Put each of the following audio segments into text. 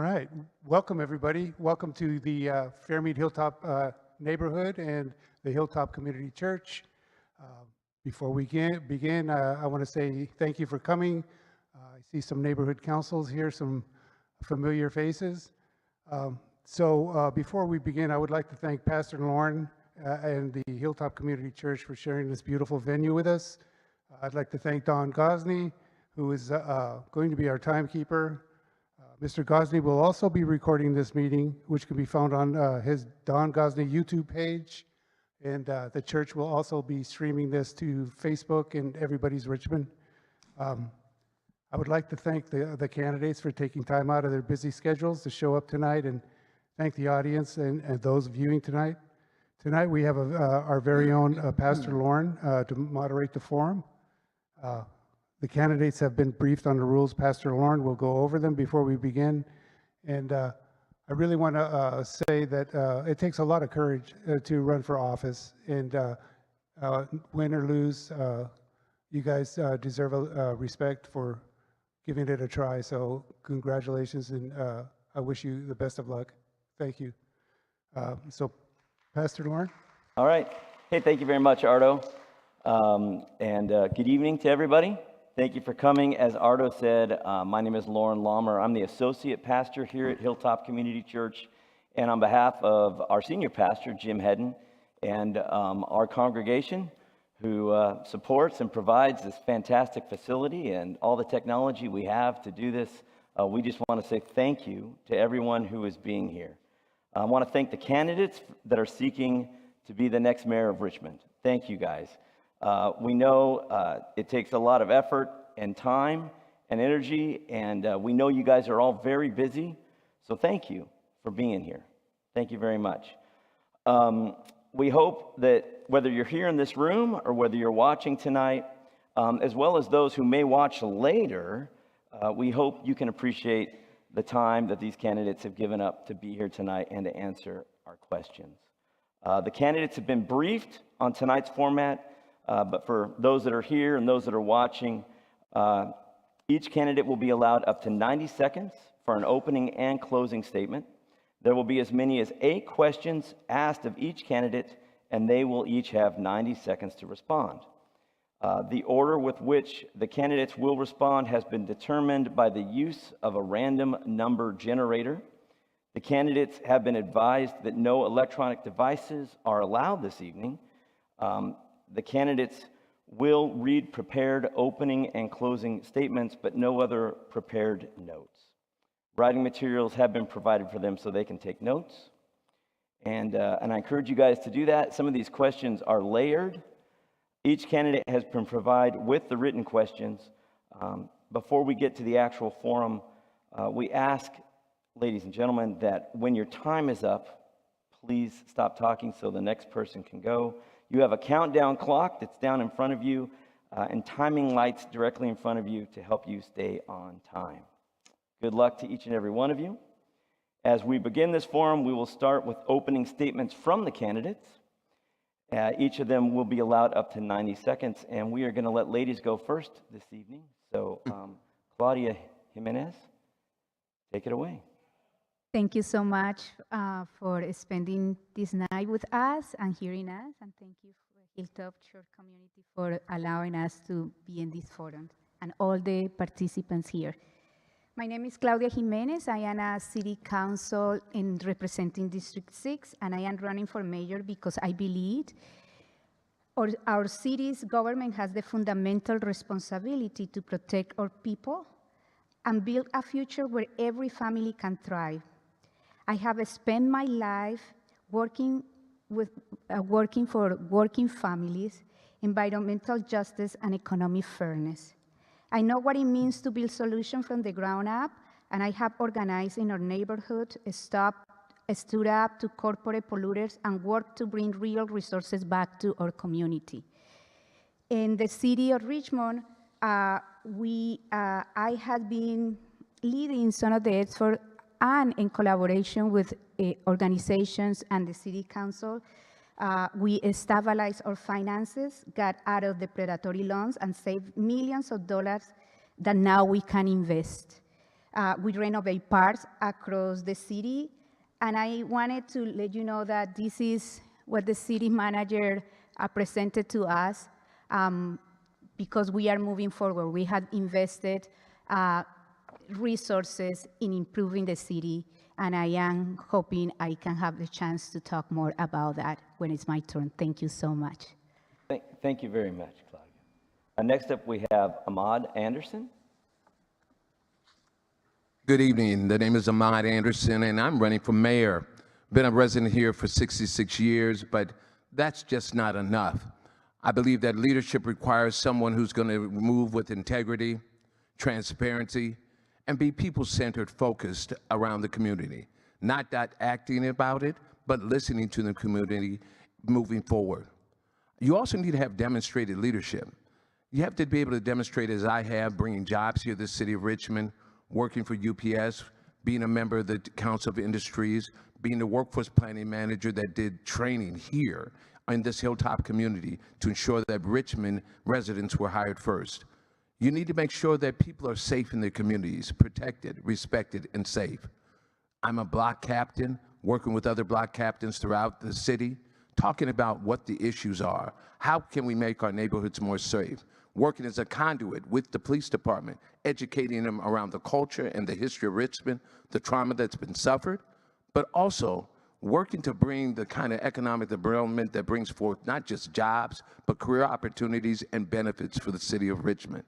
All right, welcome everybody. Welcome to the Fairmead Hilltop neighborhood and the Hilltop Community Church. Before we begin, I want to say thank you for coming. I see some neighborhood councils here, some familiar faces. Before we begin, I would like to thank Pastor Lauren and the Hilltop Community Church for sharing this beautiful venue with us. I'd like to thank Don Gosney, who is going to be our timekeeper. Mr. Gosney will also be recording this meeting, which can be found on his Don Gosney YouTube page. And the church will also be streaming this to Facebook and Everybody's Richmond. I would like to thank the candidates for taking time out of their busy schedules to show up tonight, and thank the audience and those viewing tonight. Tonight we have our very own Pastor Lauren to moderate the forum. The candidates have been briefed on the rules. Pastor Lauren will go over them before we begin. And I really want to say that it takes a lot of courage to run for office. And win or lose, you guys deserve respect for giving it a try. So congratulations, and I wish you the best of luck. Thank you. So Pastor Lauren. All right. Hey, thank you very much, Ardo. Good evening to everybody. Thank you for coming. As Ardo said, my name is Lauren Laumer. I'm the associate pastor here at Hilltop Community Church. And on behalf of our senior pastor, Jim Hedden, and our congregation, who supports and provides this fantastic facility and all the technology we have to do this, we just want to say thank you to everyone who is being here. I want to thank the candidates that are seeking to be the next mayor of Richmond. Thank you, guys. We know it takes a lot of effort and time and energy, and we know you guys are all very busy, so thank you for being here. Thank you very much. We hope that whether you're here in this room or whether you're watching tonight, as well as those who may watch later, we hope you can appreciate the time that these candidates have given up to be here tonight and to answer our questions. The candidates have been briefed on tonight's format. But for those that are here and those that are watching, each candidate will be allowed up to 90 seconds for an opening and closing statement. There will be as many as 8 questions asked of each candidate, and they will each have 90 seconds to respond. The order with which the candidates will respond has been determined by the use of a random number generator. The candidates have been advised that no electronic devices are allowed this evening. The candidates will read prepared opening and closing statements, but no other prepared notes. Writing materials have been provided for them so they can take notes. And I encourage you guys to do that. Some of these questions are layered. Each candidate has been provided with the written questions. Before we get to the actual forum, we ask, ladies and gentlemen, that when your time is up, please stop talking so the next person can go. You have a countdown clock that's down in front of you and timing lights directly in front of you to help you stay on time. Good luck to each and every one of you. As we begin this forum, we will start with opening statements from the candidates. Each of them will be allowed up to 90 seconds, and we are going to let ladies go first this evening. So, Claudia Jimenez, take it away. Thank you so much for spending this night with us and hearing us, and thank you for Hilltop Church community for allowing us to be in this forum and all the participants here. My name is Claudia Jimenez. I am a city council representing District 6, and I am running for mayor because I believe our city's government has the fundamental responsibility to protect our people and build a future where every family can thrive. I have spent my life working for working families, environmental justice, and economic fairness. I know what it means to build solutions from the ground up, and I have organized in our neighborhood, stood up to corporate polluters, and worked to bring real resources back to our community. In the city of Richmond, I have been leading some of the efforts, and in collaboration with organizations and the city council, we stabilized our finances, got out of the predatory loans, and saved millions of dollars that now we can invest. We renovate parks across the city. And I wanted to let you know that this is what the city manager presented to us because we are moving forward. We have invested resources in improving the city, and I am hoping I can have the chance to talk more about that when it's my turn. Thank you so much. Thank you very much, Claudia. Next up, we have Ahmad Anderson. Good evening. The name is Ahmad Anderson, and I'm running for mayor. Been a resident here for 66 years, but that's just not enough. I believe that leadership requires someone who's going to move with integrity, transparency, and be people-centered, focused around the community. Not that acting about it, but listening to the community moving forward. You also need to have demonstrated leadership. You have to be able to demonstrate, as I have, bringing jobs here to the city of Richmond, working for UPS, being a member of the Council of Industries, being the workforce planning manager that did training here in this Hilltop community to ensure that Richmond residents were hired first. You need to make sure that people are safe in their communities, protected, respected, and safe. I'm a block captain, working with other block captains throughout the city, talking about what the issues are. How can we make our neighborhoods more safe? Working as a conduit with the police department, educating them around the culture and the history of Richmond, the trauma that's been suffered, but also working to bring the kind of economic development that brings forth not just jobs, but career opportunities and benefits for the city of Richmond.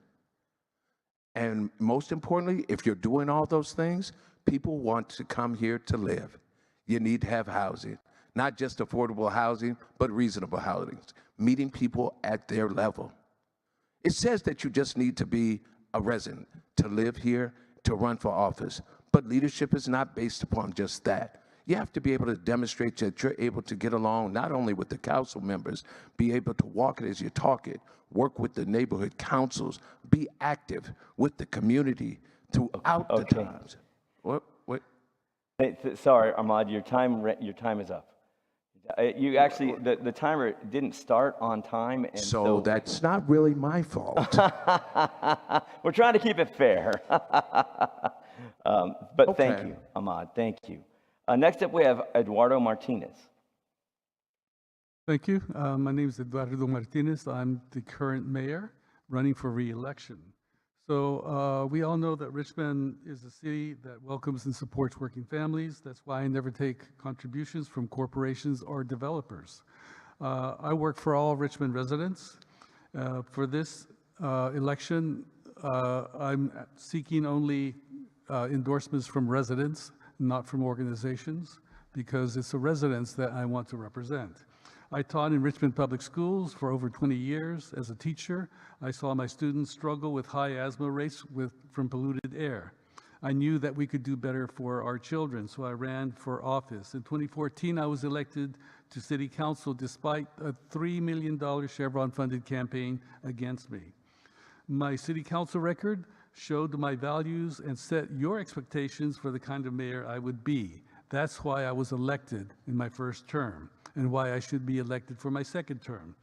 And most importantly, if you're doing all those things, people want to come here to live. You need to have housing, not just affordable housing, but reasonable housing, meeting people at their level. It says that you just need to be a resident, to live here, to run for office. But leadership is not based upon just that. You have to be able to demonstrate that you're able to get along not only with the council members, be able to walk it as you talk it, work with the neighborhood councils, be active with the community throughout the times. What? Hey, sorry, Ahmad, your time is up. You actually, the timer didn't start on time, and so that's not really my fault. We're trying to keep it fair. But Okay. Thank you, Ahmad. Thank you. Next up, we have Eduardo Martinez. Thank you. My name is Eduardo Martinez. I'm the current mayor running for re-election. So we all know that Richmond is a city that welcomes and supports working families. That's why I never take contributions from corporations or developers. I work for all Richmond residents. For this election, I'm seeking only endorsements from residents, not from organizations, because it's the residents that I want to represent. I taught in Richmond Public Schools for over 20 years as a teacher. I saw my students struggle with high asthma rates from polluted air. I knew that we could do better for our children, so I ran for office. In 2014, I was elected to City Council despite a $3 million Chevron-funded campaign against me. My City Council record showed my values and set your expectations for the kind of mayor I would be. That's why I was elected in my first term, and why I should be elected for my second term.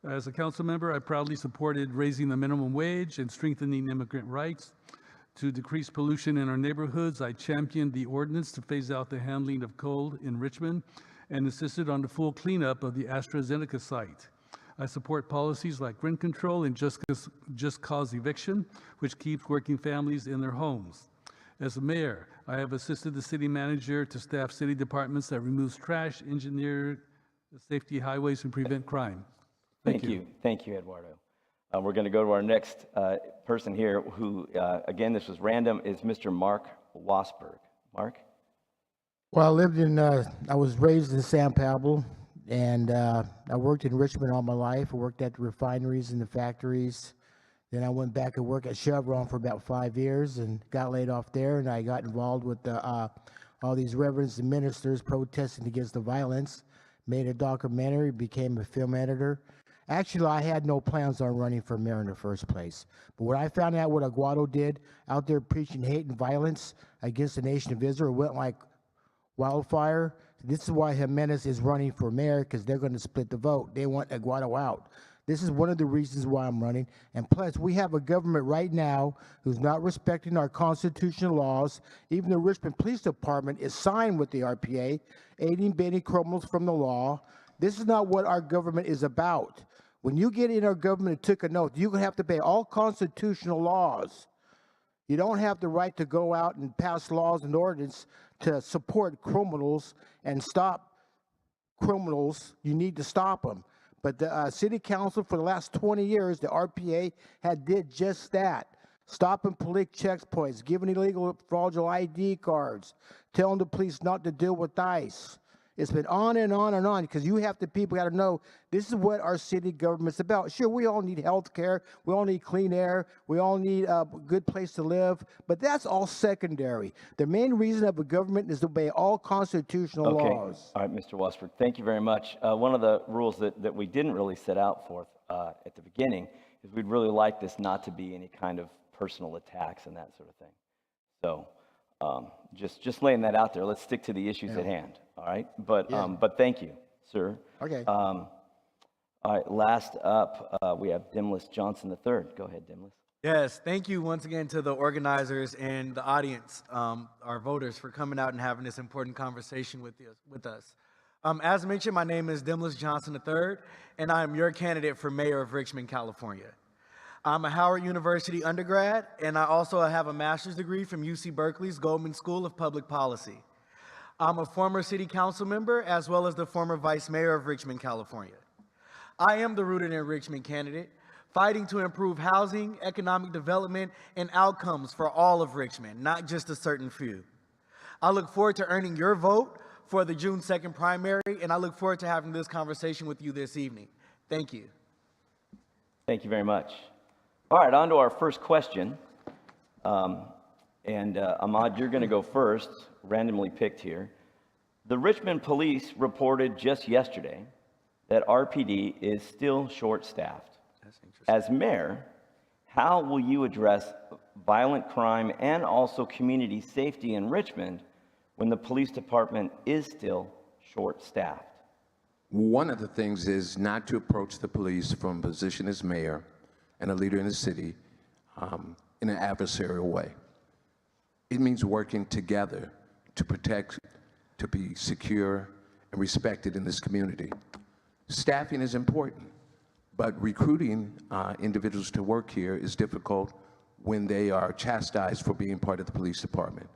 As a council member, I proudly supported raising the minimum wage and strengthening immigrant rights. To decrease pollution in our neighborhoods, I championed the ordinance to phase out the handling of coal in Richmond and insisted on the full cleanup of the AstraZeneca site. I support policies like rent control and just cause eviction, which keeps working families in their homes. As a mayor, I have assisted the city manager to staff city departments that removes trash, engineer safety highways, and prevent crime. Thank you. Thank you, Eduardo. We're going to go to our next person here who, again, this was random, is Mr. Mark Wasberg. Mark? Well, I was raised in San Pablo, and I worked in Richmond all my life. I worked at the refineries and the factories. Then I went back and worked at Chevron for about 5 years and got laid off there, and I got involved with all these reverends and ministers protesting against the violence, made a documentary, became a film editor. Actually, I had no plans on running for mayor in the first place. But when I found out what Aguado did out there preaching hate and violence against the nation of Israel, it went like wildfire. This is why Jimenez is running for mayor, because they're going to split the vote. They want Aguado out. This is one of the reasons why I'm running. And plus, we have a government right now who's not respecting our constitutional laws. Even the Richmond Police Department is signed with the RPA, aiding banning criminals from the law. This is not what our government is about. When you get in our government and took an oath, you have to obey all constitutional laws. You don't have the right to go out and pass laws and ordinance to support criminals and stop criminals. You need to stop them. But the city council for the last 20 years, the RPA did just that. Stopping police checkpoints, giving illegal fraudulent ID cards, telling the police not to deal with ICE. It's been on and on and on because people got to know this is what our city government's about. Sure, we all need health care. We all need clean air. We all need a good place to live. But that's all secondary. The main reason of a government is to obey all constitutional laws. All right, Mr. Wasford, thank you very much. One of the rules that we didn't really set out for at the beginning is we'd really like this not to be any kind of personal attacks and that sort of thing. So just laying that out there. Let's stick to the issues at hand. All right, but thank you, sir. Okay. All right, last up, we have Dimlis Johnson III. Go ahead, Dimlis. Yes, thank you once again to the organizers and the audience, our voters, for coming out and having this important conversation with us. As mentioned, my name is Dimlis Johnson III, and I am your candidate for Mayor of Richmond, California. I'm a Howard University undergrad, and I also have a master's degree from UC Berkeley's Goldman School of Public Policy. I'm a former city council member as well as the former vice mayor of Richmond, California. I am the Rooted in Richmond candidate, fighting to improve housing, economic development, and outcomes for all of Richmond, not just a certain few. I look forward to earning your vote for the June 2nd primary, and I look forward to having this conversation with you this evening. Thank you. Thank you very much. All right, on to our first question. Ahmad, you're going to go first, randomly picked here. The Richmond Police reported just yesterday that RPD is still short-staffed. As mayor, how will you address violent crime and also community safety in Richmond when the police department is still short-staffed? One of the things is not to approach the police from a position as mayor and a leader in the city in an adversarial way. It means working together to protect, to be secure and respected in this community. Staffing is important, but recruiting individuals to work here is difficult when they are chastised for being part of the police department.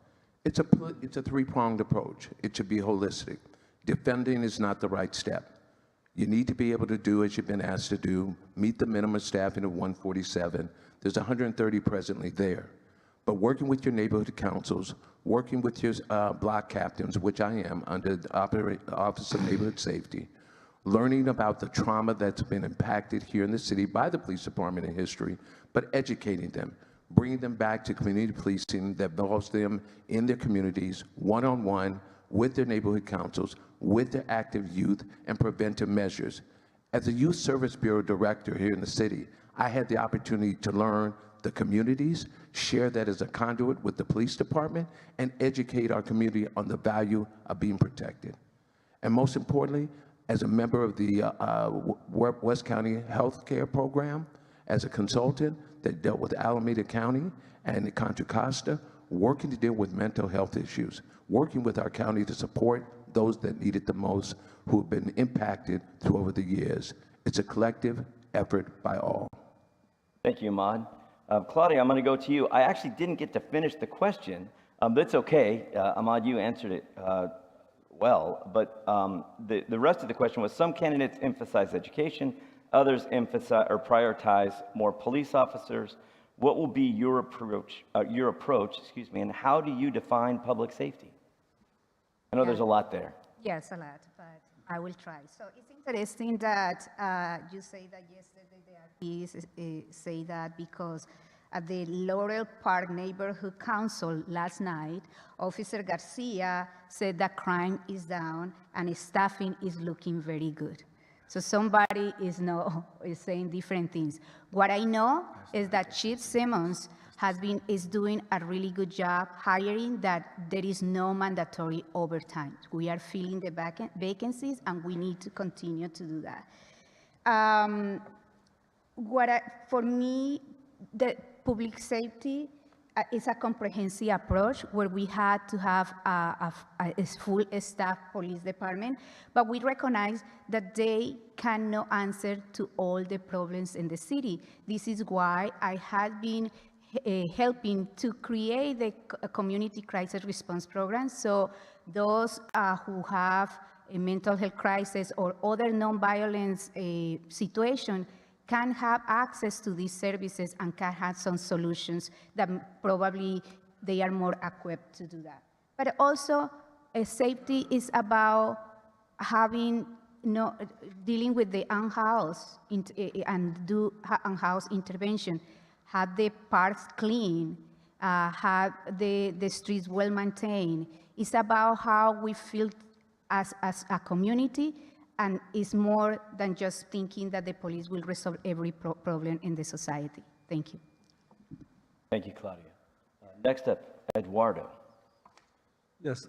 It's a three-pronged approach. It should be holistic. Defending is not the right step. You need to be able to do as you've been asked to do, meet the minimum staffing of 147. There's 130 presently there. But working with your neighborhood councils, working with your block captains, which I am under the Office of Neighborhood Safety, learning about the trauma that's been impacted here in the city by the police department in history, but educating them, bringing them back to community policing that involves them in their communities, one-on-one, with their neighborhood councils, with their active youth, and preventive measures. As a Youth Service Bureau Director here in the city, I had the opportunity to learn the communities, share that as a conduit with the police department, and educate our community on the value of being protected. And most importantly, as a member of the West County Health Care Program, as a consultant that dealt with Alameda County and Contra Costa, working to deal with mental health issues, working with our county to support those that need it the most, who have been impacted through over the years. It's a collective effort by all. Thank you, Ahmad. Claudia, I'm going to go to you. I actually didn't get to finish the question, but it's okay. Ahmad, you answered it well, but the rest of the question was, some candidates emphasize education, others emphasize or prioritize more police officers. What will be your approach, and how do you define public safety? I know there's a lot there. Yes, a lot, but I will try. So it's interesting that you say that yesterday the RPs say that because at the Laurel Park Neighborhood Council last night, Officer Garcia said that crime is down and staffing is looking very good. So somebody is saying different things. What I know is that Chief Simmons is doing a really good job hiring, that there is no mandatory overtime. We are filling the vacancies and we need to continue to do that. For me, the public safety is a comprehensive approach where we had to have a full staff police department, but we recognize that they cannot answer to all the problems in the city. This is why I had been helping to create the community crisis response program. So those who have a mental health crisis or other non-violence situation can have access to these services and can have some solutions that probably they are more equipped to do that. But also, safety is about having dealing with the unhoused and do unhoused intervention, have the parks clean, have the streets well maintained. It's about how we feel as a community, and it's more than just thinking that the police will resolve every problem in the society. Thank you. Thank you, Claudia. Next up, Eduardo. Yes,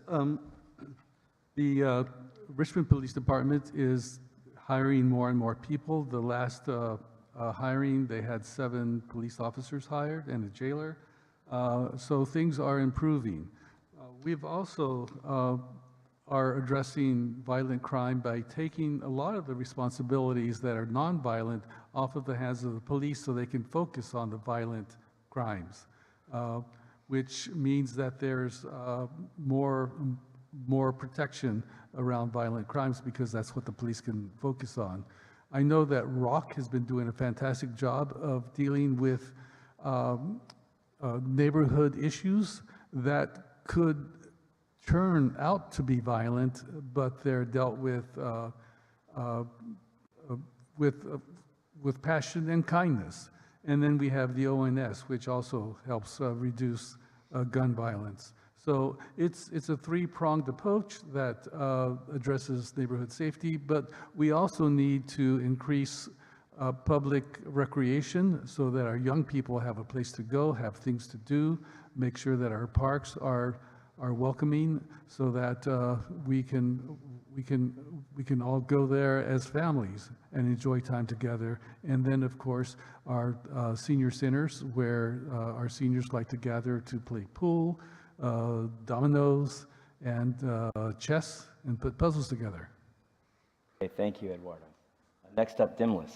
the Richmond Police Department is hiring more and more people. The last hiring, they had 7 police officers hired and a jailer. So things are improving. We've also are addressing violent crime by taking a lot of the responsibilities that are nonviolent off of the hands of the police so they can focus on the violent crimes, which means that there's more protection around violent crimes because that's what the police can focus on. I know that ROC has been doing a fantastic job of dealing with neighborhood issues that could turn out to be violent, but they're dealt with passion and kindness. And then we have the ONS, which also helps reduce gun violence. So it's a 3-pronged approach that addresses neighborhood safety, but we also need to increase public recreation so that our young people have a place to go, have things to do, make sure that our parks are welcoming so that we can all go there as families and enjoy time together. And then, of course, our senior centers where our seniors like to gather to play pool, dominoes, and chess, and put puzzles together. Okay, thank you, Eduardo. Next up, Dimlis.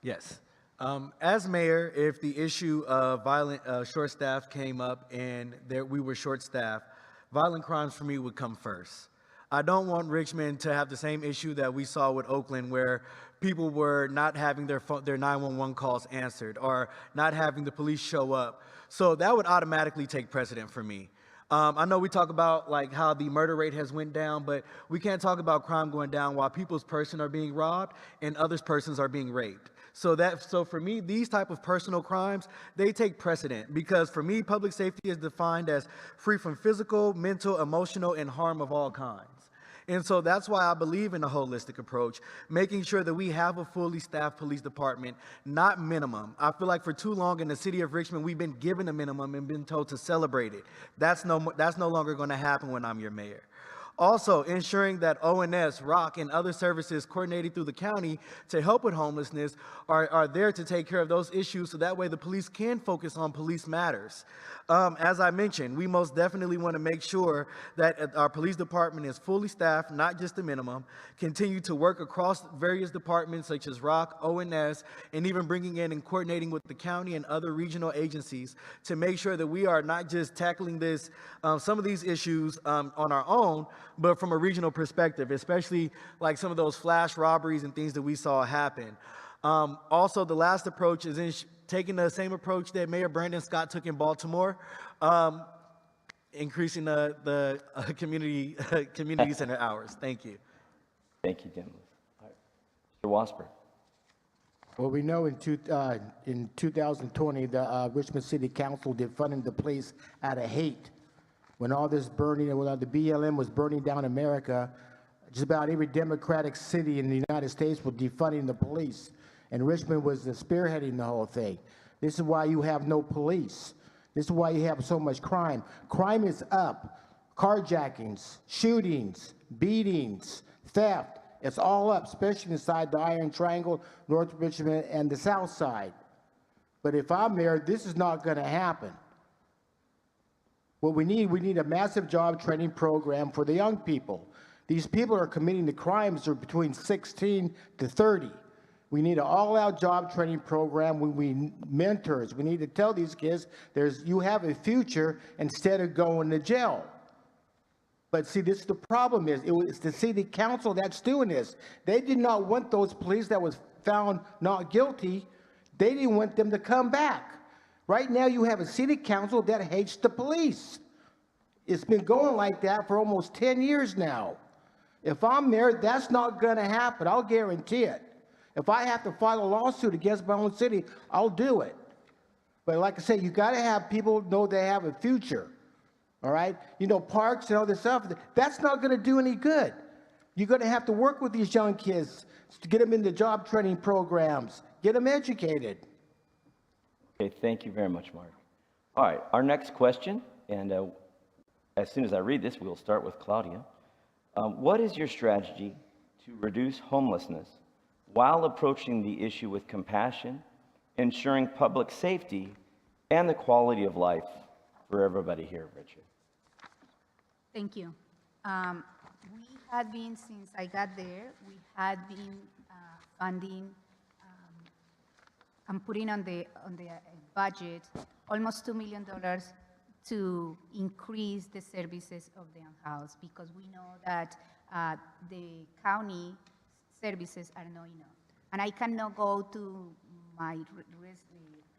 Yes. As mayor, if the issue of violent short staff came up and we were short staffed, violent crimes for me would come first. I don't want Richmond to have the same issue that we saw with Oakland, where people were not having their 911 calls answered or not having the police show up. So that would automatically take precedent for me. I know we talk about like how the murder rate has went down, but we can't talk about crime going down while people's persons are being robbed and others' persons are being raped. So for me, these type of personal crimes, they take precedent because for me, public safety is defined as free from physical, mental, emotional, and harm of all kinds. And so that's why I believe in a holistic approach, making sure that we have a fully staffed police department, not minimum. I feel like for too long in the city of Richmond, we've been given a minimum and been told to celebrate it. That's no longer going to happen when I'm your mayor. Also, ensuring that ONS, ROC, and other services coordinated through the county to help with homelessness are there to take care of those issues so that way the police can focus on police matters. As I mentioned, we most definitely want to make sure that our police department is fully staffed, not just the minimum, continue to work across various departments such as ROC, ONS, and even bringing in and coordinating with the county and other regional agencies to make sure that we are not just tackling this, some of these issues on our own, but from a regional perspective, especially like some of those flash robberies and things that we saw happen. Also, the last approach is taking the same approach that Mayor Brandon Scott took in Baltimore, increasing the community center hours. Thank you. Thank you, Dimlis. Mr. Wasper. Well, we know in 2020, the Richmond City Council defunding the police out of hate. When all this burning, when the BLM was burning down America, just about every Democratic city in the United States was defunding the police. And Richmond was spearheading the whole thing. This is why you have no police. This is why you have so much crime. Crime is up. Carjackings, shootings, beatings, theft. It's all up, especially inside the Iron Triangle, North Richmond, and the South Side. But if I'm mayor, this is not going to happen. What we need a massive job training program for the young people. These people are committing the crimes are between 16 to 30. We need an all-out job training program. We need mentors. We need to tell these kids, you have a future instead of going to jail. But see, this is the problem it's the city council that's doing this. They did not want those police that was found not guilty. They didn't want them to come back. Right now, you have a city council that hates the police. It's been going like that for almost 10 years now. If I'm mayor, that's not going to happen. I'll guarantee it. If I have to file a lawsuit against my own city, I'll do it. But like I said, you got to have people know they have a future. All right? You know, parks and all this stuff, that's not going to do any good. You're going to have to work with these young kids to get them into job training programs, get them educated. Okay, thank you very much, Mark. All right, our next question, and as soon as I read this, we'll start with Claudia. What is your strategy to reduce homelessness while approaching the issue with compassion, ensuring public safety, and the quality of life for everybody here, Richard? Thank you. We had been, since I got there, we had been funding and putting on the budget almost $2 million to increase the services of the unhoused, because we know that the county services are not enough. And I cannot go to my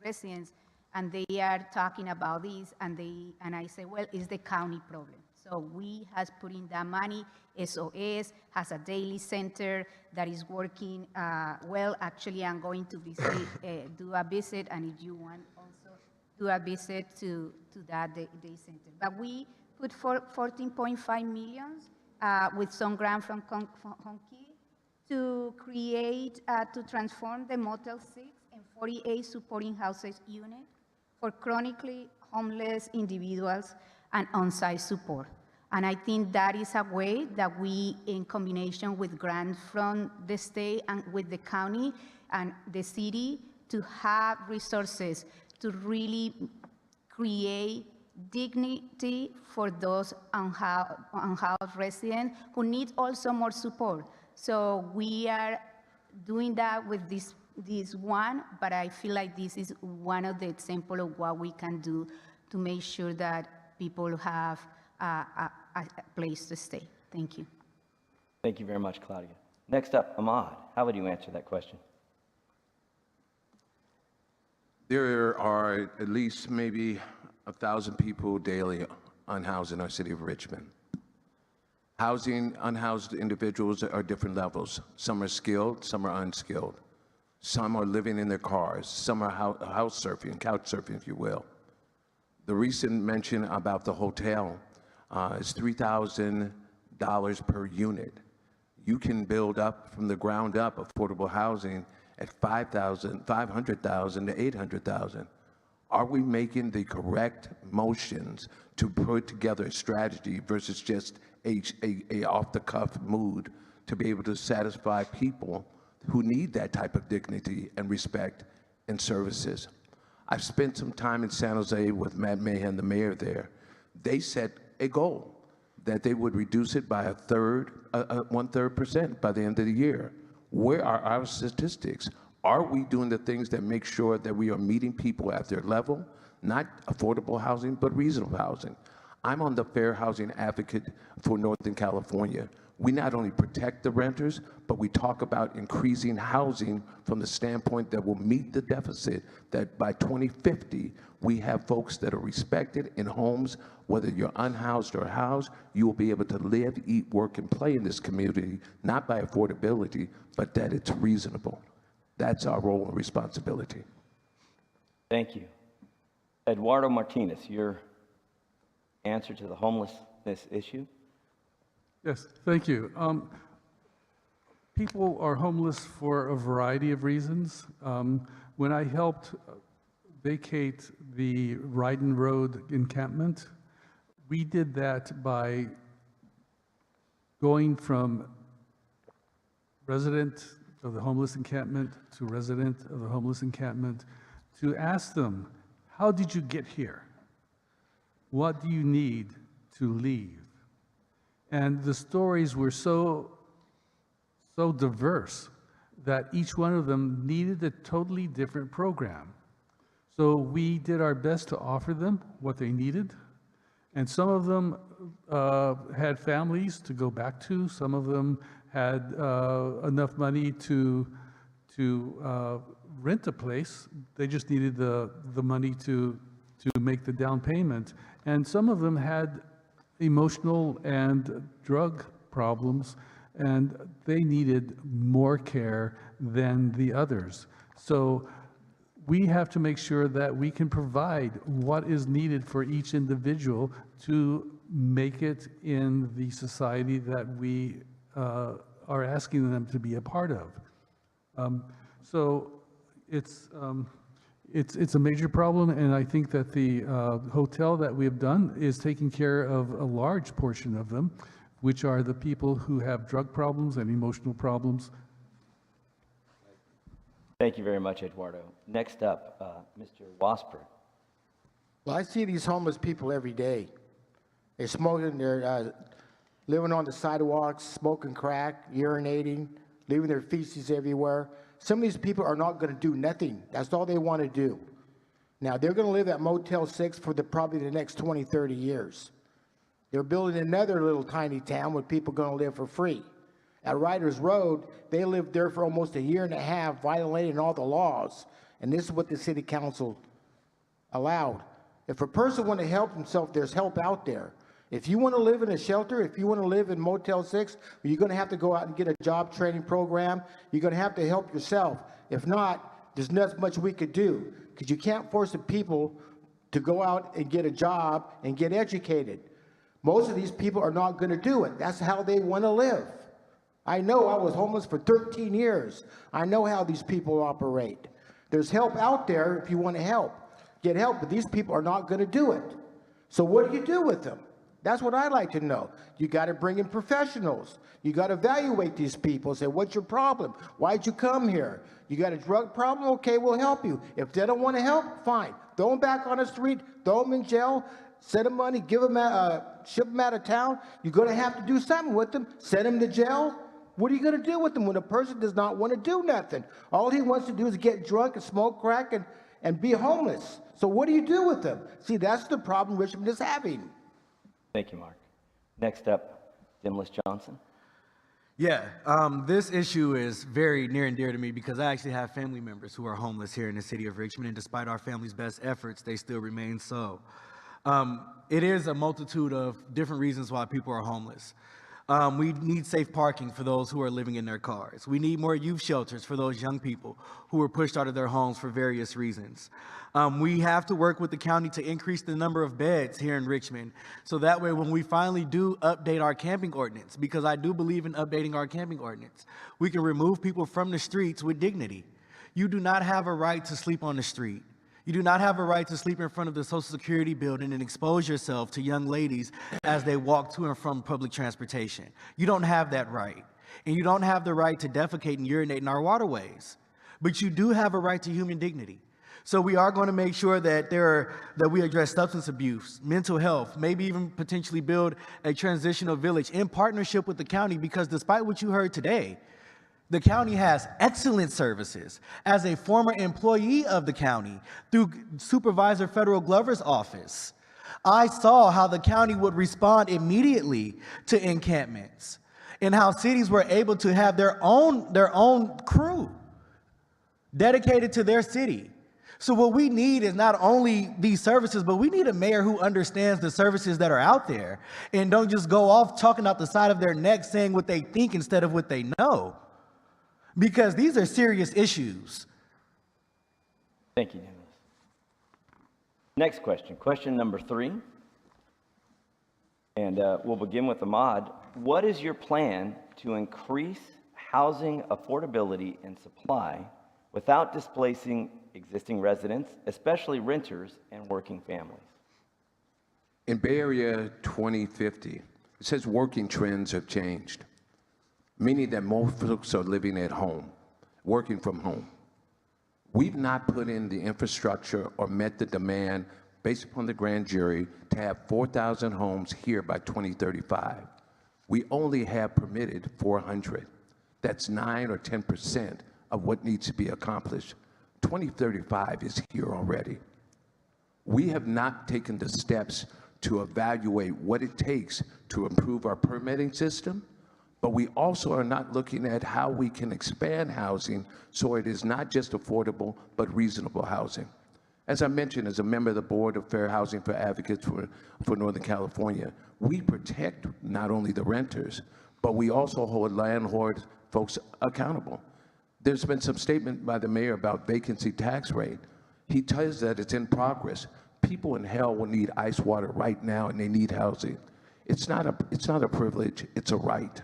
residents and they are talking about this, and I say, well, it's the county problem. So we has put in that money. SOS has a daily center that is working well. Actually, I'm going to visit, do a visit, and if you want also do a visit to that day center. But we put 14.5 million with some grant from Honky to create, to transform the Motel 6 and 48 supporting houses unit for chronically homeless individuals and on-site support. And I think that is a way that we, in combination with grants from the state and with the county and the city, to have resources to really create dignity for those unhoused residents who need also more support. So we are doing that with this one, but I feel like this is one of the examples of what we can do to make sure that people have a place to stay. Thank you. Thank you very much, Claudia. Next up, Ahmad. How would you answer that question? There are at least maybe 1,000 people daily unhoused in our city of Richmond. Housing unhoused individuals are different levels. Some are skilled, some are unskilled. Some are living in their cars. Some are house surfing, couch surfing, if you will. The recent mention about the hotel is $3,000 per unit. You can build up from the ground up affordable housing at $500,000 to $800,000. Are we making the correct motions to put together a strategy versus just a off-the-cuff mood to be able to satisfy people who need that type of dignity and respect and services? I've spent some time in San Jose with Matt Mahan, the mayor there. They set a goal that they would reduce it by 1/3% by the end of the year. Where are our statistics? Are we doing the things that make sure that we are meeting people at their level, not affordable housing, but reasonable housing? I'm on the Fair Housing Advocate for Northern California. We not only protect the renters, but we talk about increasing housing from the standpoint that will meet the deficit, that by 2050, we have folks that are respected in homes, whether you're unhoused or housed, you will be able to live, eat, work, and play in this community, not by affordability, but that it's reasonable. That's our role and responsibility. Thank you. Eduardo Martinez, your answer to the homelessness issue? Yes, thank you. People are homeless for a variety of reasons. When I helped vacate the Ryden Road encampment, we did that by going from resident of the homeless encampment to resident of the homeless encampment to ask them, how did you get here? What do you need to leave? And the stories were so diverse that each one of them needed a totally different program. So we did our best to offer them what they needed. And some of them had families to go back to. Some of them had enough money to rent a place. They just needed the money to make the down payment. And some of them had emotional and drug problems, and they needed more care than the others. So we have to make sure that we can provide what is needed for each individual to make it in the society that we are asking them to be a part of. So it's a major problem, and I think that the hotel that we have done is taking care of a large portion of them, which are the people who have drug problems and emotional problems. Thank you very much, Eduardo. Next up, Mr. Wasper. Well, I see these homeless people every day. They're smoking, they're living on the sidewalks, smoking crack, urinating, leaving their feces everywhere. Some of these people are not going to do nothing. That's all they want to do. Now, they're going to live at Motel 6 for probably the next 20, 30 years. They're building another little tiny town where people are going to live for free. At Riders Road, they lived there for almost a year and a half, violating all the laws. And this is what the city council allowed. If a person wants to help himself, there's help out there. If you want to live in a shelter, if you want to live in Motel 6, you're going to have to go out and get a job training program. You're going to have to help yourself. If not, there's not much we could do, because you can't force the people to go out and get a job and get educated. Most of these people are not going to do it. That's how they want to live. I know I was homeless for 13 years. I know how these people operate. There's help out there if you want to help. Get help, but these people are not going to do it. So what do you do with them? That's what I'd like to know. You got to bring in professionals. You got to evaluate these people. Say, what's your problem? Why'd you come here? You got a drug problem? Okay, we'll help you. If they don't want to help, fine. Throw them back on the street, throw them in jail, send them money, give them ship them out of town. You're going to have to do something with them. Send them to jail. What are you going to do with them when a person does not want to do nothing? All he wants to do is get drunk and smoke crack and be homeless. So what do you do with them? See, that's the problem Richmond is having. Thank you, Mark. Next up, Dimlis Johnson. Yeah, this issue is very near and dear to me because I actually have family members who are homeless here in the city of Richmond, and despite our family's best efforts, they still remain so. It is a multitude of different reasons why people are homeless. We need safe parking for those who are living in their cars. We need more youth shelters for those young people who were pushed out of their homes for various reasons. We have to work with the county to increase the number of beds here in Richmond, so that way when we finally do update our camping ordinance, because I do believe in updating our camping ordinance, we can remove people from the streets with dignity. You do not have a right to sleep on the street. You do not have a right to sleep in front of the Social Security building and expose yourself to young ladies as they walk to and from public transportation. You don't have that right. And you don't have the right to defecate and urinate in our waterways. But you do have a right to human dignity. So we are going to make sure that we address substance abuse, mental health, maybe even potentially build a transitional village in partnership with the county, because despite what you heard today, the county has excellent services. As a former employee of the county, through Supervisor Federal Glover's office, I saw how the county would respond immediately to encampments and how cities were able to have their own crew dedicated to their city. So what we need is not only these services, but we need a mayor who understands the services that are out there and don't just go off talking out the side of their neck saying what they think instead of what they know. Because these are serious issues. Thank you, Dennis. Next question, question number 3. And we'll begin with Ahmad. What is your plan to increase housing affordability and supply without displacing existing residents, especially renters and working families? In Bay Area 2050, it says working trends have changed. meaning that most folks are living at home, working from home. We've not put in the infrastructure or met the demand based upon the grand jury to have 4,000 homes here by 2035. We only have permitted 400. That's 9 or 10% of what needs to be accomplished. 2035 is here already. We have not taken the steps to evaluate what it takes to improve our permitting system, but we also are not looking at how we can expand housing so it is not just affordable, but reasonable housing. As I mentioned, as a member of the Board of Fair Housing for Advocates for Northern California, we protect not only the renters, but we also hold landlord folks accountable. There's been some statement by the mayor about vacancy tax rate. He tells that it's in progress. People in hell will need ice water right now, and they need housing. It's not a privilege, it's a right.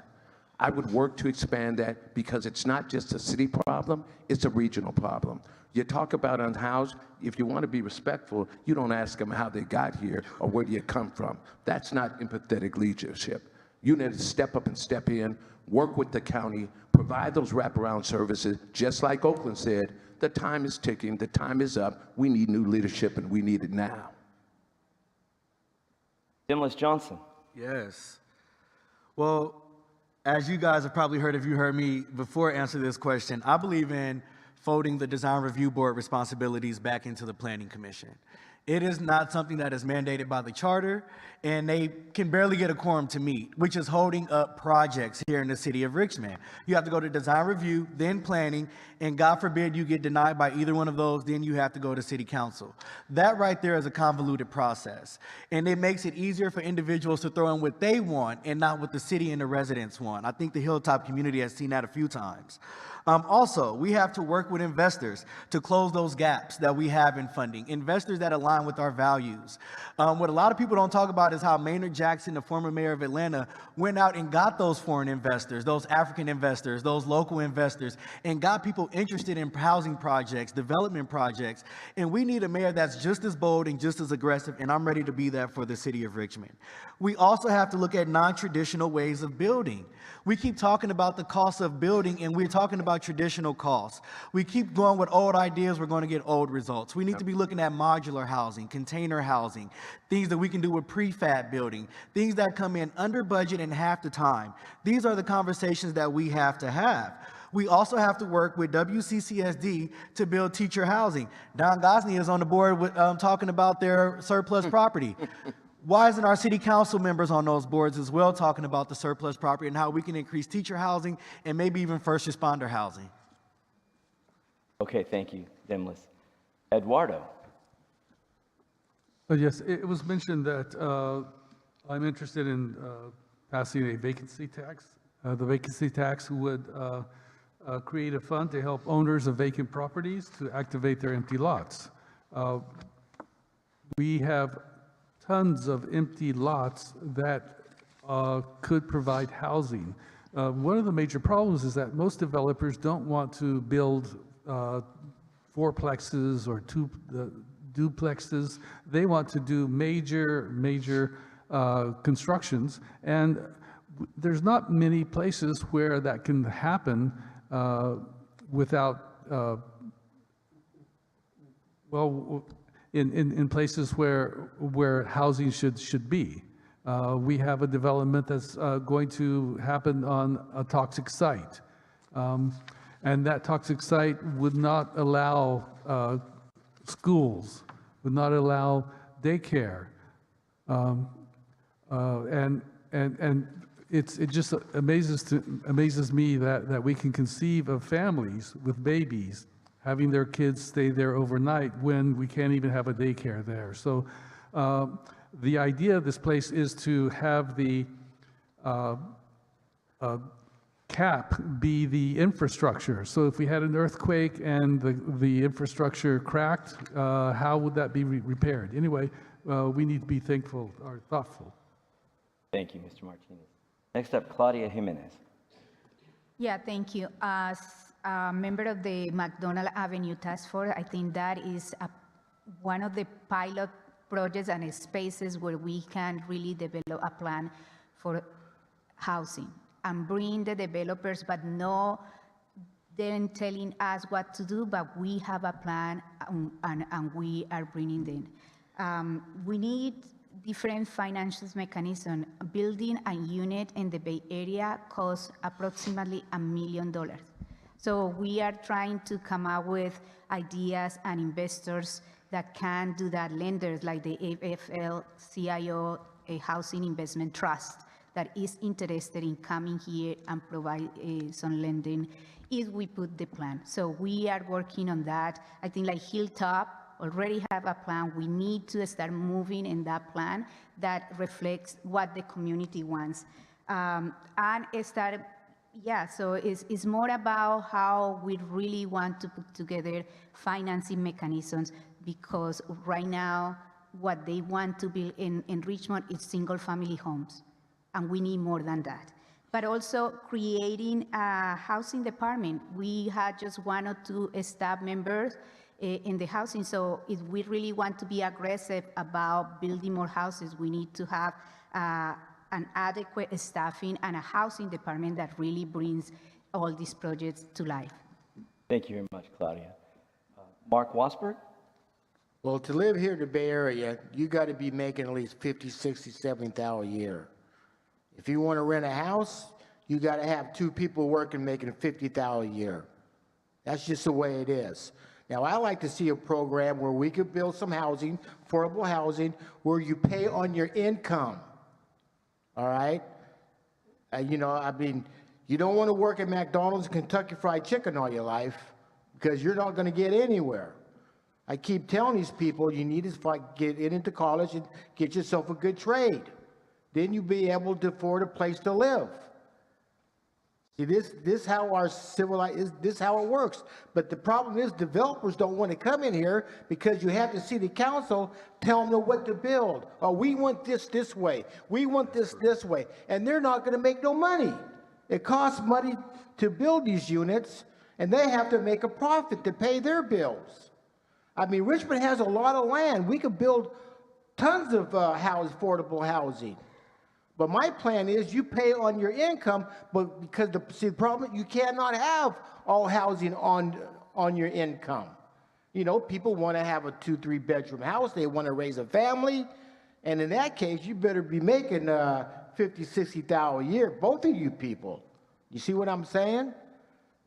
I would work to expand that because it's not just a city problem, it's a regional problem. You talk about unhoused, if you want to be respectful, you don't ask them how they got here or where do you come from. That's not empathetic leadership. You need to step up and step in, work with the county, provide those wraparound services, just like Oakland said, the time is ticking, the time is up, we need new leadership and we need it now. Demlis Johnson. Yes. Well, as you guys have probably heard, if you heard me before answer this question, I believe in folding the Design Review Board responsibilities back into the Planning Commission. It is not something that is mandated by the charter, and they can barely get a quorum to meet, which is holding up projects here in the city of Richmond. You have to go to design review, then planning, and God forbid you get denied by either one of those, then you have to go to city council. That right there is a convoluted process, and it makes it easier for individuals to throw in what they want and not what the city and the residents want. I think the Hilltop community has seen that a few times. Also, we have to work with investors to close those gaps that we have in funding, investors that align with our values. What a lot of people don't talk about is how Maynard Jackson, the former mayor of Atlanta, went out and got those foreign investors, those African investors, those local investors, and got people interested in housing projects, development projects. And we need a mayor that's just as bold and just as aggressive, and I'm ready to be that for the city of Richmond. We also have to look at non-traditional ways of building. We keep talking about the cost of building, and we're talking about traditional costs. We keep going with old ideas, we're going to get old results. We need to be looking at modular housing, container housing, things that we can do with prefab building, things that come in under budget and half the time. These are the conversations that we have to have. We also have to work with WCCSD to build teacher housing. Don Gosney is on the board with, talking about their surplus property. Why isn't our city council members on those boards as well talking about the surplus property and how we can increase teacher housing and maybe even first responder housing? Okay, thank you, Demlis. Eduardo. Yes, it was mentioned that I'm interested in passing a vacancy tax. The vacancy tax would create a fund to help owners of vacant properties to activate their empty lots. We have tons of empty lots that could provide housing. One of the major problems is that most developers don't want to build fourplexes or duplexes. They want to do major constructions, and there's not many places where that can happen without, in places where housing should be. We have a development that's going to happen on a toxic site. And that toxic site would not allow schools, would not allow daycare. And it just amazes me that we can conceive of families with babies having their kids stay there overnight when we can't even have a daycare there. So the idea of this place is to have the cap be the infrastructure. So if we had an earthquake and the infrastructure cracked, how would that be repaired? Anyway, we need to be thankful or thoughtful. Thank you, Mr. Martinez. Next up, Claudia Jimenez. Yeah, thank you. As a member of the McDonald Avenue Task Force, I think that is one of the pilot projects and spaces where we can really develop a plan for housing. and bring the developers, but no them telling us what to do, but we have a plan and we are bringing them. We need different financial mechanisms. Building a unit in the Bay Area costs approximately $1 million. So we are trying to come up with ideas and investors that can do that, lenders like the AFL-CIO, a Housing Investment Trust, that is interested in coming here and provide some lending if we put the plan. So we are working on that. I think like Hilltop already have a plan. We need to start moving in that plan that reflects what the community wants. And start, yeah, so it's more about how we really want to put together financing mechanisms, because right now what they want to build in Richmond is single family homes, and we need more than that. But also creating a housing department. We had just 1 or 2 staff members in the housing, so if we really want to be aggressive about building more houses, we need to have an adequate staffing and a housing department that really brings all these projects to life. Thank you very much, Claudia. Mark Wasberg? Well, to live here in the Bay Area, you got to be making at least 50, 60, 70,000 a year. If you want to rent a house, you got to have 2 people working making 50,000 a year. That's just the way it is. Now, I like to see a program where we could build some housing, affordable housing, where you pay on your income. All right? You know, I mean, you don't want to work at McDonald's and Kentucky Fried Chicken all your life, because you're not going to get anywhere. I keep telling these people, you need to get into college and get yourself a good trade. Then you'll be able to afford a place to live. See, this how our this how it works. But the problem is developers don't want to come in here because you have the city council tell them what to build. Oh, we want this way. We want this way. And they're not going to make no money. It costs money to build these units, and they have to make a profit to pay their bills. I mean, Richmond has a lot of land. We could build tons of affordable housing. But my plan is you pay on your income, but because the problem, you cannot have all housing on your income. You know, people want to have a 2-3 bedroom house. They want to raise a family. And in that case, you better be making 50, 60,000 a year, both of you people. You see what I'm saying?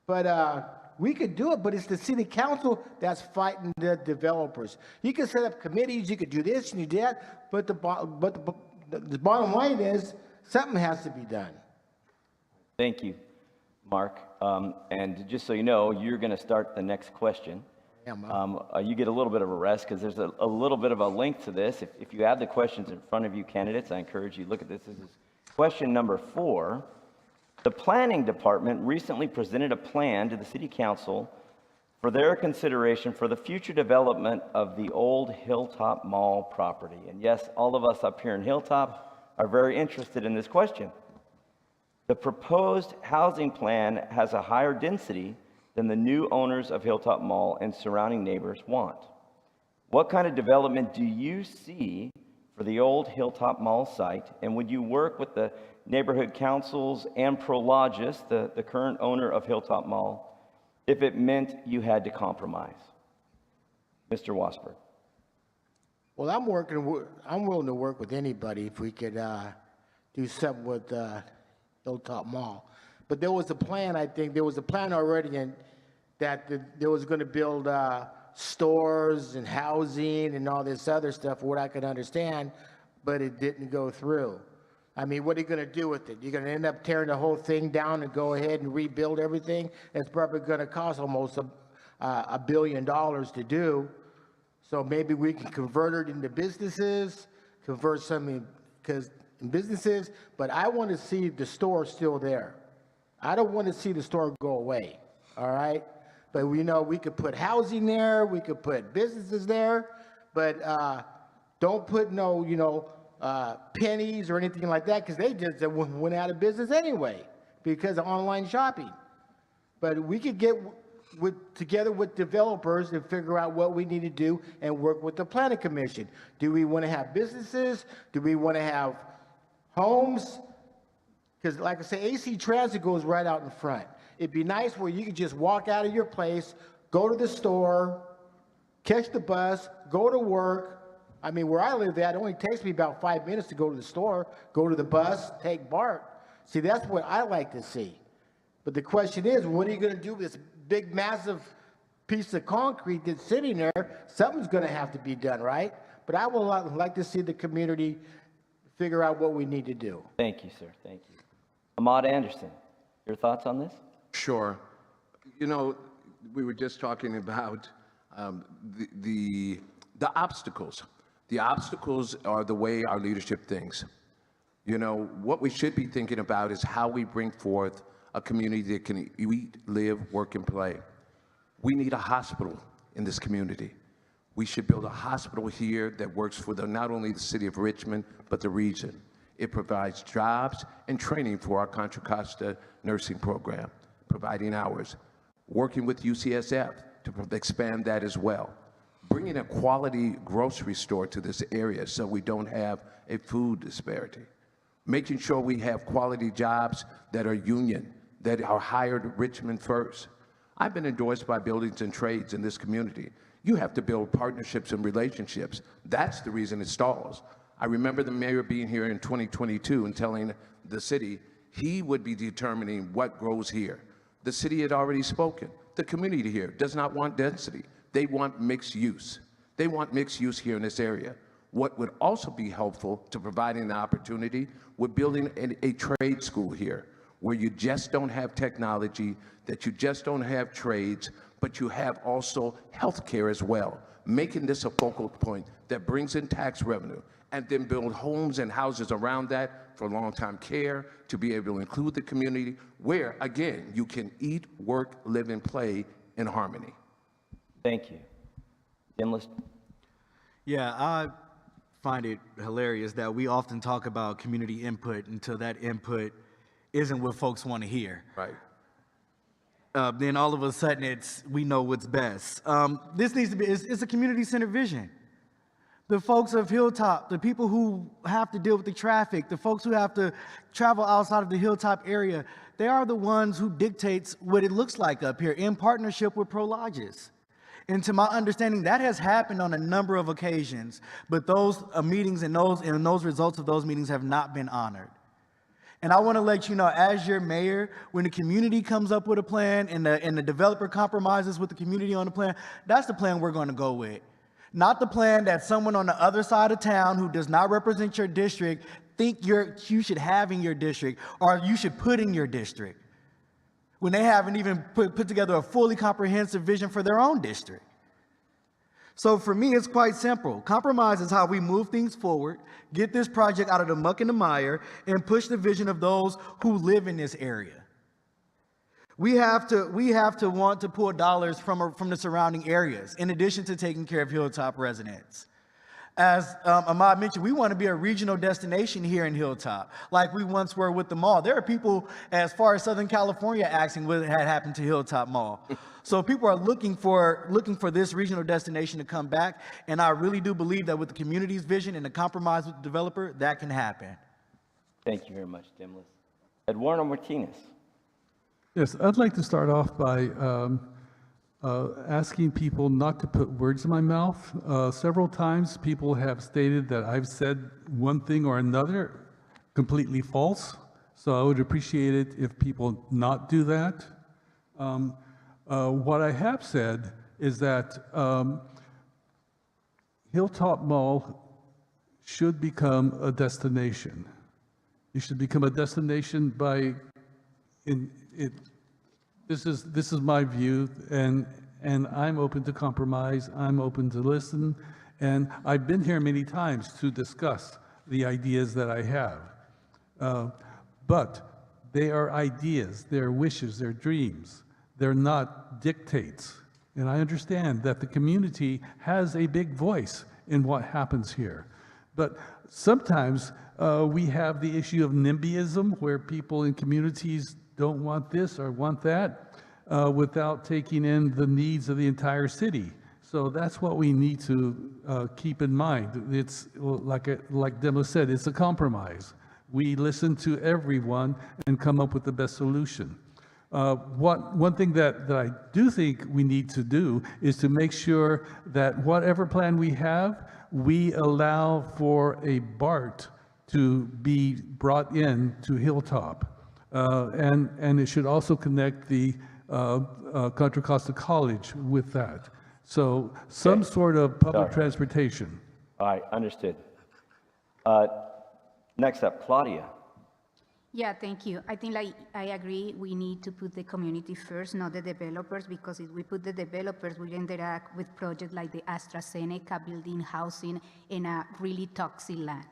But we could do it, but it's the city council that's fighting the developers. You can set up committees, you could do this and do that, but the bottom line is something has to be done. Thank you, Mark. And just so you know, you're going to start the next question. Yeah, you get a little bit of a rest because there's a little bit of a link to this. If you have the questions in front of you, candidates, I encourage you to look at this. This is question number 4. The planning department recently presented a plan to the city council for their consideration for the future development of the old Hilltop Mall property. And yes, all of us up here in Hilltop are very interested in this question. The proposed housing plan has a higher density than the new owners of Hilltop Mall and surrounding neighbors want. What kind of development do you see for the old Hilltop Mall site? And would you work with the neighborhood councils and Prologis, the current owner of Hilltop Mall, if it meant you had to compromise? Mr. Wasberg. Well, I'm willing to work with anybody if we could do something with Hilltop Mall. But there was a plan, I think, there was a plan already that there was going to build stores and housing and all this other stuff, what I could understand, but it didn't go through. I mean, what are you going to do with it? You're going to end up tearing the whole thing down and go ahead and rebuild everything? It's probably going to cost almost $1 billion to do. So maybe we can convert it into businesses, convert some in businesses, but I want to see the store still there. I don't want to see the store go away, all right? But we know we could put housing there, we could put businesses there, but don't put no, pennies or anything like that, because they just went out of business anyway because of online shopping. But we could get together with developers and figure out what we need to do and work with the planning commission. Do we want to have businesses? Do we want to have homes? Because like I say, AC Transit goes right out in front. It'd be nice where you could just walk out of your place, go to the store, catch the bus, go to work. I mean, where I live at, it only takes me about 5 minutes to go to the store, go to the bus, take BART. See, that's what I like to see. But the question is, what are you going to do with this big, massive piece of concrete that's sitting there? Something's going to have to be done, right? But I would like to see the community figure out what we need to do. Thank you, sir. Thank you. Ahmad Anderson, your thoughts on this? Sure. You know, we were just talking about the obstacles. The obstacles are the way our leadership thinks. You know, what we should be thinking about is how we bring forth a community that can eat, live, work, and play. We need a hospital in this community. We should build a hospital here that works for not only the city of Richmond, but the region. It provides jobs and training for our Contra Costa nursing program, providing hours, working with UCSF to expand that as well, bringing a quality grocery store to this area so we don't have a food disparity, making sure we have quality jobs that are union, that are hired Richmond first. I've been endorsed by buildings and trades in this community. You have to build partnerships and relationships. That's the reason it stalls. I remember the mayor being here in 2022 and telling the city he would be determining what grows here. The city had already spoken. The community here does not want density. They want mixed use. They want mixed use here in this area. What would also be helpful to providing the opportunity would building a trade school here, where you just don't have technology, that you just don't have trades, but you have also healthcare as well, making this a focal point that brings in tax revenue, and then build homes and houses around that for long-term care to be able to include the community where, again, you can eat, work, live, and play in harmony. Thank you. Endless. Yeah, I find it hilarious that we often talk about community input until that input isn't what folks want to hear. Right. Then all of a sudden we know what's best. This needs to be, it's a community-centered vision. The folks of Hilltop, the people who have to deal with the traffic, the folks who have to travel outside of the Hilltop area, they are the ones who dictates what it looks like up here in partnership with Prologis. And to my understanding, that has happened on a number of occasions, but those meetings and those results of those meetings have not been honored. And I want to let you know, as your mayor, when the community comes up with a plan and the developer compromises with the community on the plan, that's the plan we're going to go with. Not the plan that someone on the other side of town who does not represent your district think you should have in your district or you should put in your district, when they haven't even put together a fully comprehensive vision for their own district. So for me, it's quite simple. Compromise is how we move things forward, get this project out of the muck and the mire, and push the vision of those who live in this area. We have to want to pull dollars from the surrounding areas, in addition to taking care of Hilltop residents. As Ahmad mentioned, we want to be a regional destination here in Hilltop, like we once were with the mall. There are people as far as Southern California asking what had happened to Hilltop Mall. So people are looking for this regional destination to come back, and I really do believe that with the community's vision and the compromise with the developer, that can happen. Thank you very much, Dimlis. Eduardo Martinez. Yes, I'd like to start off by asking people not to put words in my mouth. Several times people have stated that I've said one thing or another completely false, so I would appreciate it if people not do that. What I have said is that Hilltop Mall should become a destination. It should become a destination this is my view, and I'm open to compromise. I'm open to listen, and I've been here many times to discuss the ideas that I have. But they are ideas, they're wishes, they're dreams. They're not dictates. And I understand that the community has a big voice in what happens here. But sometimes we have the issue of NIMBYism, where people in communities don't want this or want that without taking in the needs of the entire city. So that's what we need to keep in mind. It's like Dimlis said, it's a compromise. We listen to everyone and come up with the best solution. One thing that I do think we need to do is to make sure that whatever plan we have, we allow for a BART to be brought in to Hilltop. And it should also connect the Contra Costa College with that. So some sort of public transportation. All right, understood. Next up, Claudia. Yeah, thank you. I think I agree, we need to put the community first, not the developers, because if we put the developers, we interact with projects like the AstraZeneca building housing in a really toxic land.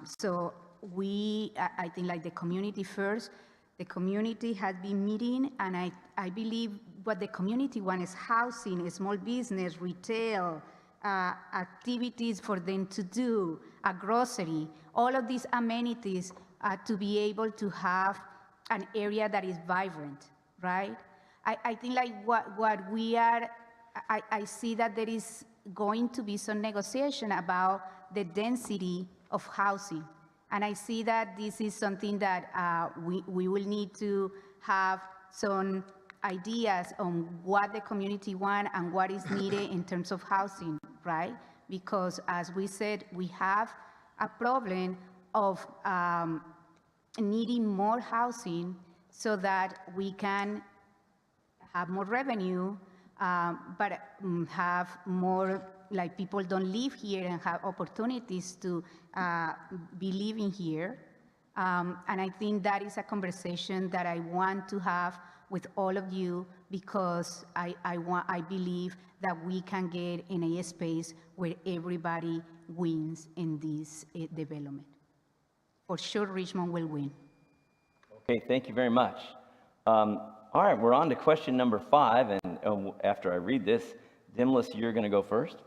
So I think like the community first, the community has been meeting, and I believe what the community wants is housing, small business, retail, activities for them to do, a grocery, all of these amenities to be able to have an area that is vibrant, right? I think like what we are, I see that there is going to be some negotiation about the density of housing. And I see that this is something that we will need to have some ideas on what the community wants and what is needed in terms of housing, right? Because as we said, we have a problem of needing more housing so that we can have more revenue, but have more, like people don't live here and have opportunities to be living here. And I think that is a conversation that I want to have with all of you, because I believe that we can get in a space where everybody wins in this development. For sure, Richmond will win. Okay, thank you very much. All right, we're on to question number 5, and after I read this, Dimlis, you're going to go first.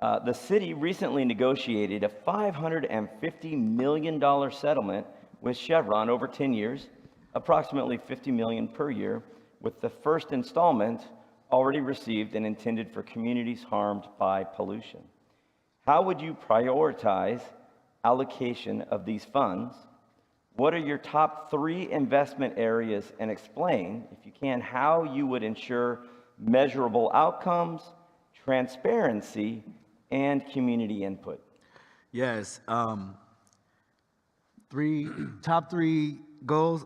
The city recently negotiated a $550 million settlement with Chevron over 10 years, approximately $50 million per year, with the first installment already received and intended for communities harmed by pollution. How would you prioritize allocation of these funds? What are your top 3 investment areas, and explain, if you can, how you would ensure measurable outcomes, transparency, and community input? Yes. Top three goals.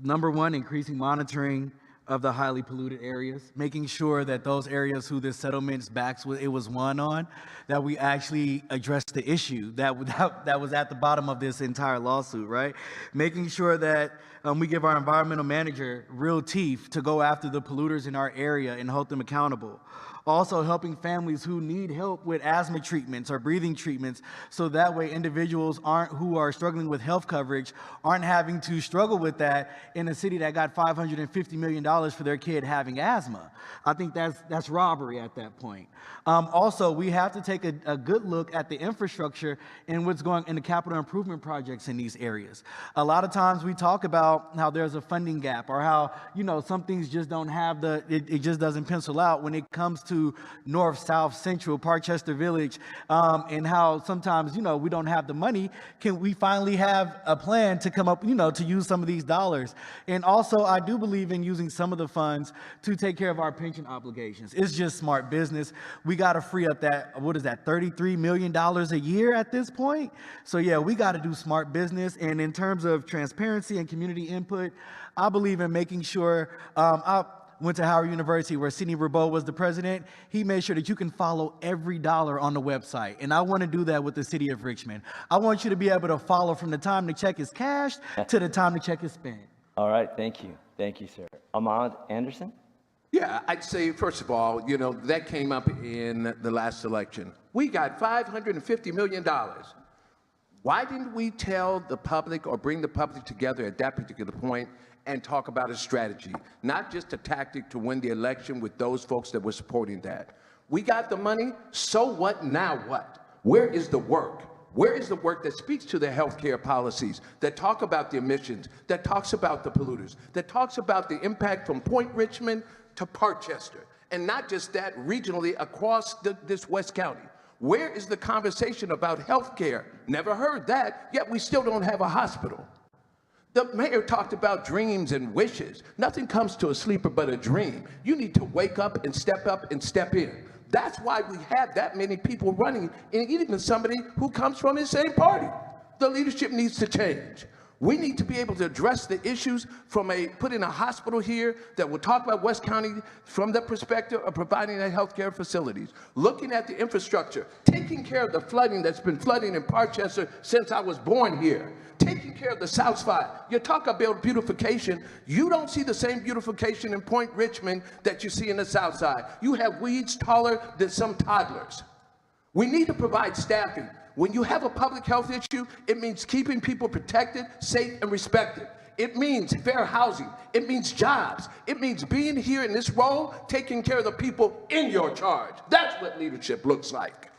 Number 1, increasing monitoring of the highly polluted areas, making sure that those areas who this settlement's backs it was won on, that we actually address the issue that was at the bottom of this entire lawsuit, right? Making sure that we give our environmental manager real teeth to go after the polluters in our area and hold them accountable. Also helping families who need help with asthma treatments or breathing treatments, so that way individuals who are struggling with health coverage aren't having to struggle with that in a city that got $550 million for their kid having asthma. I think that's robbery at that point. Also, we have to take a good look at the infrastructure and what's going in the capital improvement projects in these areas. A lot of times we talk about how there's a funding gap, or how, some things just don't have it just doesn't pencil out when it comes to North, South, Central, Parkchester Village, and how sometimes, we don't have the money. Can we finally have a plan to come up, to use some of these dollars? And also, I do believe in using some of the funds to take care of our pension obligations. It's just smart business. We got to free up $33 million a year at this point. So yeah, we got to do smart business. And in terms of transparency and community input, I believe in making sure, I went to Howard University where Sidney Rabeau was the president. He made sure that you can follow every dollar on the website. And I want to do that with the city of Richmond. I want you to be able to follow from the time the check is cashed to the time the check is spent. All right, thank you. Thank you, sir. Ahmad Anderson? Yeah, I'd say, first of all, that came up in the last election. We got $550 million. Why didn't we tell the public or bring the public together at that particular point and talk about a strategy, not just a tactic to win the election with those folks that were supporting that? We got the money, so what, now what? Where is the work? Where is the work that speaks to the healthcare policies, that talk about the emissions, that talks about the polluters, that talks about the impact from Point Richmond to Parkchester, and not just that, regionally across this West County? Where is the conversation about health care? Never heard that, yet we still don't have a hospital. The mayor talked about dreams and wishes. Nothing comes to a sleeper but a dream. You need to wake up and step in. That's why we have that many people running, and even somebody who comes from the same party. The leadership needs to change. We need to be able to address the issues from putting a hospital here that will talk about West County from the perspective of providing the healthcare facilities, looking at the infrastructure, taking care of the flooding that's been flooding in Parkchester since I was born here, taking care of the South Side. You talk about beautification, you don't see the same beautification in Point Richmond that you see in the South Side. You have weeds taller than some toddlers. We need to provide staffing. When you have a public health issue, it means keeping people protected, safe, and respected. It means fair housing. It means jobs. It means being here in this role, taking care of the people in your charge. That's what leadership looks like.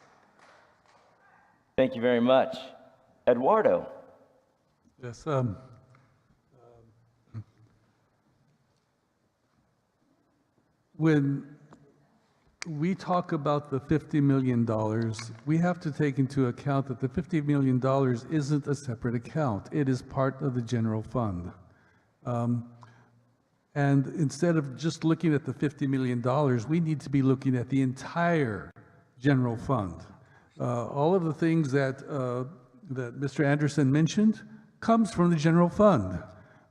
Thank you very much. Eduardo. Yes. When we talk about the $50 million, we have to take into account that the $50 million isn't a separate account. It is part of the general fund. And instead of just looking at the $50 million, we need to be looking at the entire general fund. All of the things that Mr. Anderson mentioned comes from the general fund.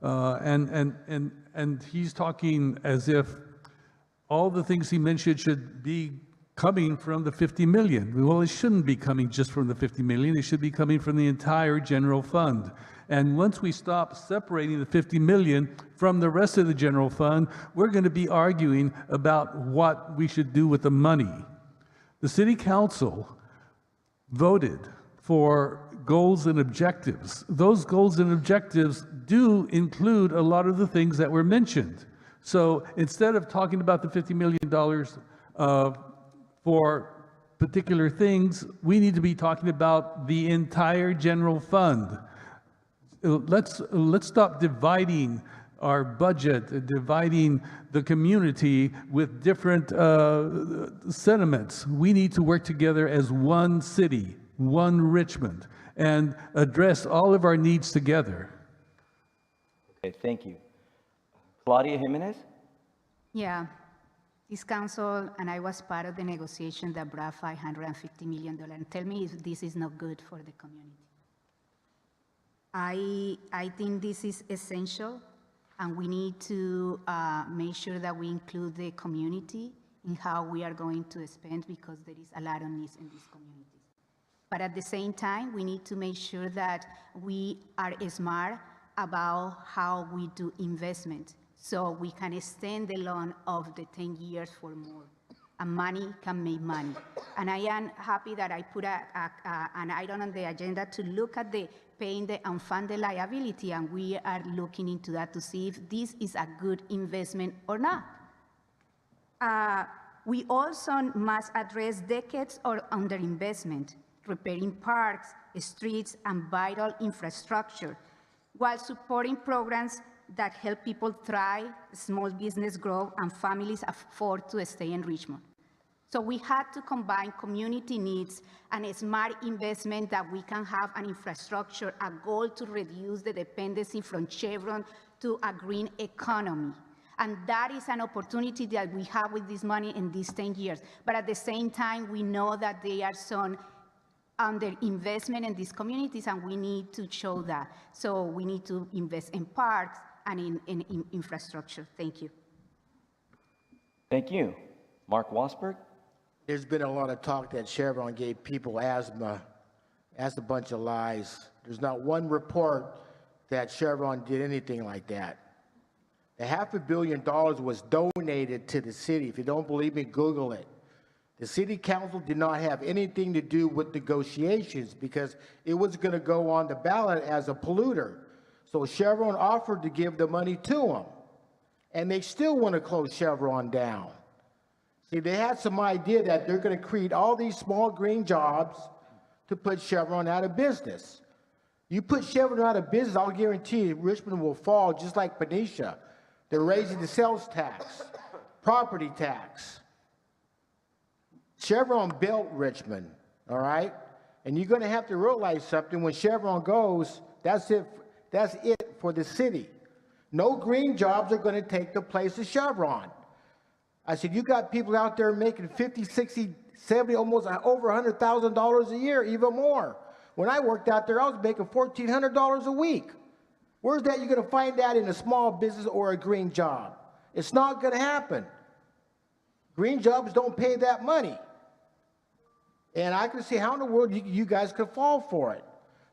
And he's talking as if all the things he mentioned should be coming from the 50 million. Well, it shouldn't be coming just from the 50 million. It should be coming from the entire general fund. And once we stop separating the 50 million from the rest of the general fund, we're going to be arguing about what we should do with the money. The city council voted for goals and objectives. Those goals and objectives do include a lot of the things that were mentioned. So instead of talking about the $50 million for particular things, we need to be talking about the entire general fund. Let's stop dividing our budget, dividing the community with different sentiments. We need to work together as one city, one Richmond, and address all of our needs together. Okay, thank you. Claudia Jimenez? Yeah, this council, and I was part of the negotiation that brought $550 million. And tell me if this is not good for the community. I think this is essential, and we need to make sure that we include the community in how we are going to spend, because there is a lot of needs in these communities. But at the same time, we need to make sure that we are smart about how we do investment, so we can extend the loan of the 10 years for more. And money can make money. And I am happy that I put an item on the agenda to look at the paying the unfunded liability, and we are looking into that to see if this is a good investment or not. We also must address decades of underinvestment, repairing parks, streets, and vital infrastructure, while supporting programs that help people thrive, small business grow, and families afford to stay in Richmond. So we had to combine community needs and a smart investment that we can have an infrastructure, a goal to reduce the dependency from Chevron to a green economy. And that is an opportunity that we have with this money in these 10 years. But at the same time, we know that there are some underinvestment in these communities, and we need to show that. So we need to invest in parks and in infrastructure. Thank you. Thank you. Mark Wasberg? There's been a lot of talk that Chevron gave people asthma. That's a bunch of lies. There's not one report that Chevron did anything like that. The $500 million was donated to the city. If you don't believe me, Google it. The city council did not have anything to do with negotiations because it was going to go on the ballot as a polluter. So Chevron offered to give the money to them, and they still want to close Chevron down. See, they had some idea that they're going to create all these small green jobs to put Chevron out of business. You put Chevron out of business, I'll guarantee you Richmond will fall just like Benicia. They're raising the sales tax, property tax. Chevron built Richmond, all right? And you're going to have to realize something. When Chevron goes, that's it for the city. No green jobs are going to take the place of Chevron. I said, you got people out there making 50, 60, 70, almost over $100,000 a year, even more. When I worked out there, I was making $1,400 a week. Where's that? You're going to find that in a small business or a green job. It's not going to happen. Green jobs don't pay that money. And I can see how in the world you guys could fall for it.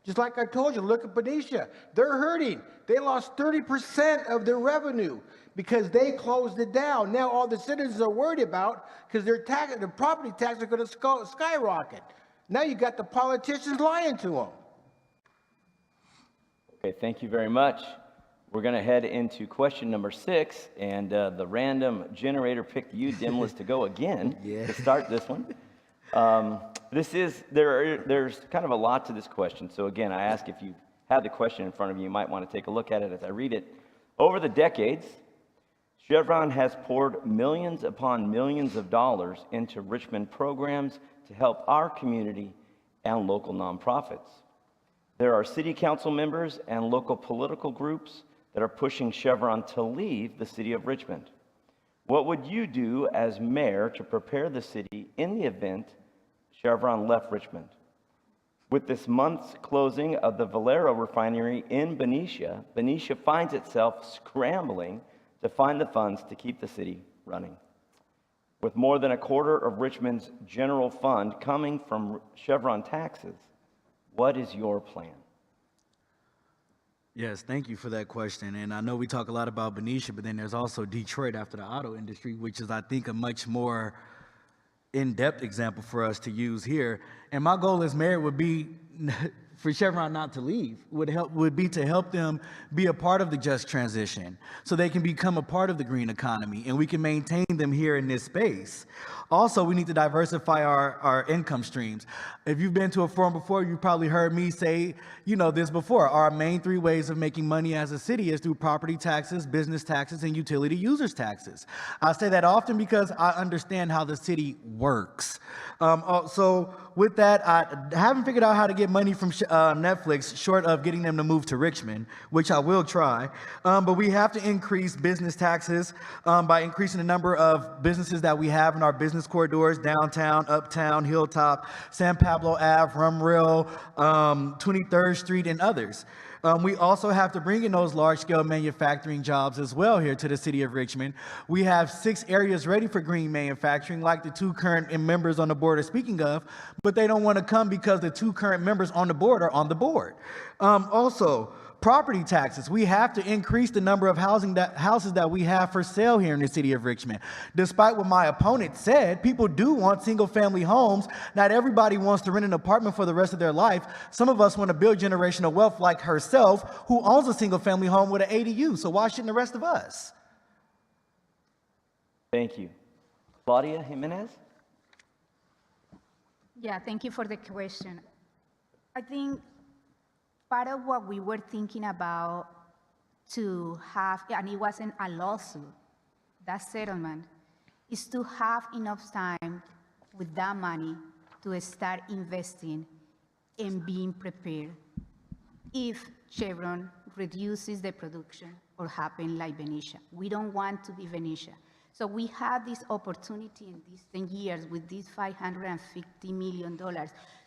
Just like I told you, look at Benicia. They're hurting. They lost 30% of their revenue because they closed it down. Now all the citizens are worried about because their property taxes are going to skyrocket. Now you got the politicians lying to them. Okay, thank you very much. We're going to head into question number 6, and the random generator picked you, Dimless, to go again to start this one. There's kind of a lot to this question. So again, I ask if you have the question in front of you, you might want to take a look at it as I read it. Over the decades, Chevron has poured millions upon millions of dollars into Richmond programs to help our community and local nonprofits. There are city council members and local political groups that are pushing Chevron to leave the city of Richmond. What would you do as mayor to prepare the city in the event Chevron left Richmond? With this month's closing of the Valero refinery in Benicia, Benicia finds itself scrambling to find the funds to keep the city running. With more than a quarter of Richmond's general fund coming from Chevron taxes, what is your plan? Yes, thank you for that question. And I know we talk a lot about Benicia, but then there's also Detroit after the auto industry, which is, I think, a much more in-depth example for us to use here. And my goal as mayor would be for Chevron not to leave, would be to help them be a part of the just transition so they can become a part of the green economy and we can maintain them here in this space. Also, we need to diversify our income streams. If you've been to a forum before, you've probably heard me say, this before. Our main 3 ways of making money as a city is through property taxes, business taxes, and utility users taxes. I say that often because I understand how the city works. So with that, I haven't figured out how to get money from Netflix, short of getting them to move to Richmond, which I will try. But we have to increase business taxes by increasing the number of businesses that we have in our business corridors, downtown, uptown, Hilltop, San Pablo Ave, Rumrill, 23rd Street, and others. We also have to bring in those large-scale manufacturing jobs as well here to the city of Richmond. We have 6 areas ready for green manufacturing, like the 2 current members on the board are speaking of, but they don't want to come because the 2 current members on the board are on the board. Also, property taxes. We have to increase the number of houses that we have for sale here in the city of Richmond. Despite what my opponent said, people do want single-family homes. Not everybody wants to rent an apartment for the rest of their life. Some of us want to build generational wealth like herself, who owns a single-family home with an ADU. So why shouldn't the rest of us? Thank you. Claudia Jimenez? Yeah, thank you for the question. I think part of what we were thinking about to have, and it wasn't a lawsuit, that settlement, is to have enough time with that money to start investing and being prepared if Chevron reduces the production or happen like Benicia. We don't want to be Benicia. So we have this opportunity in these 10 years with these $550 million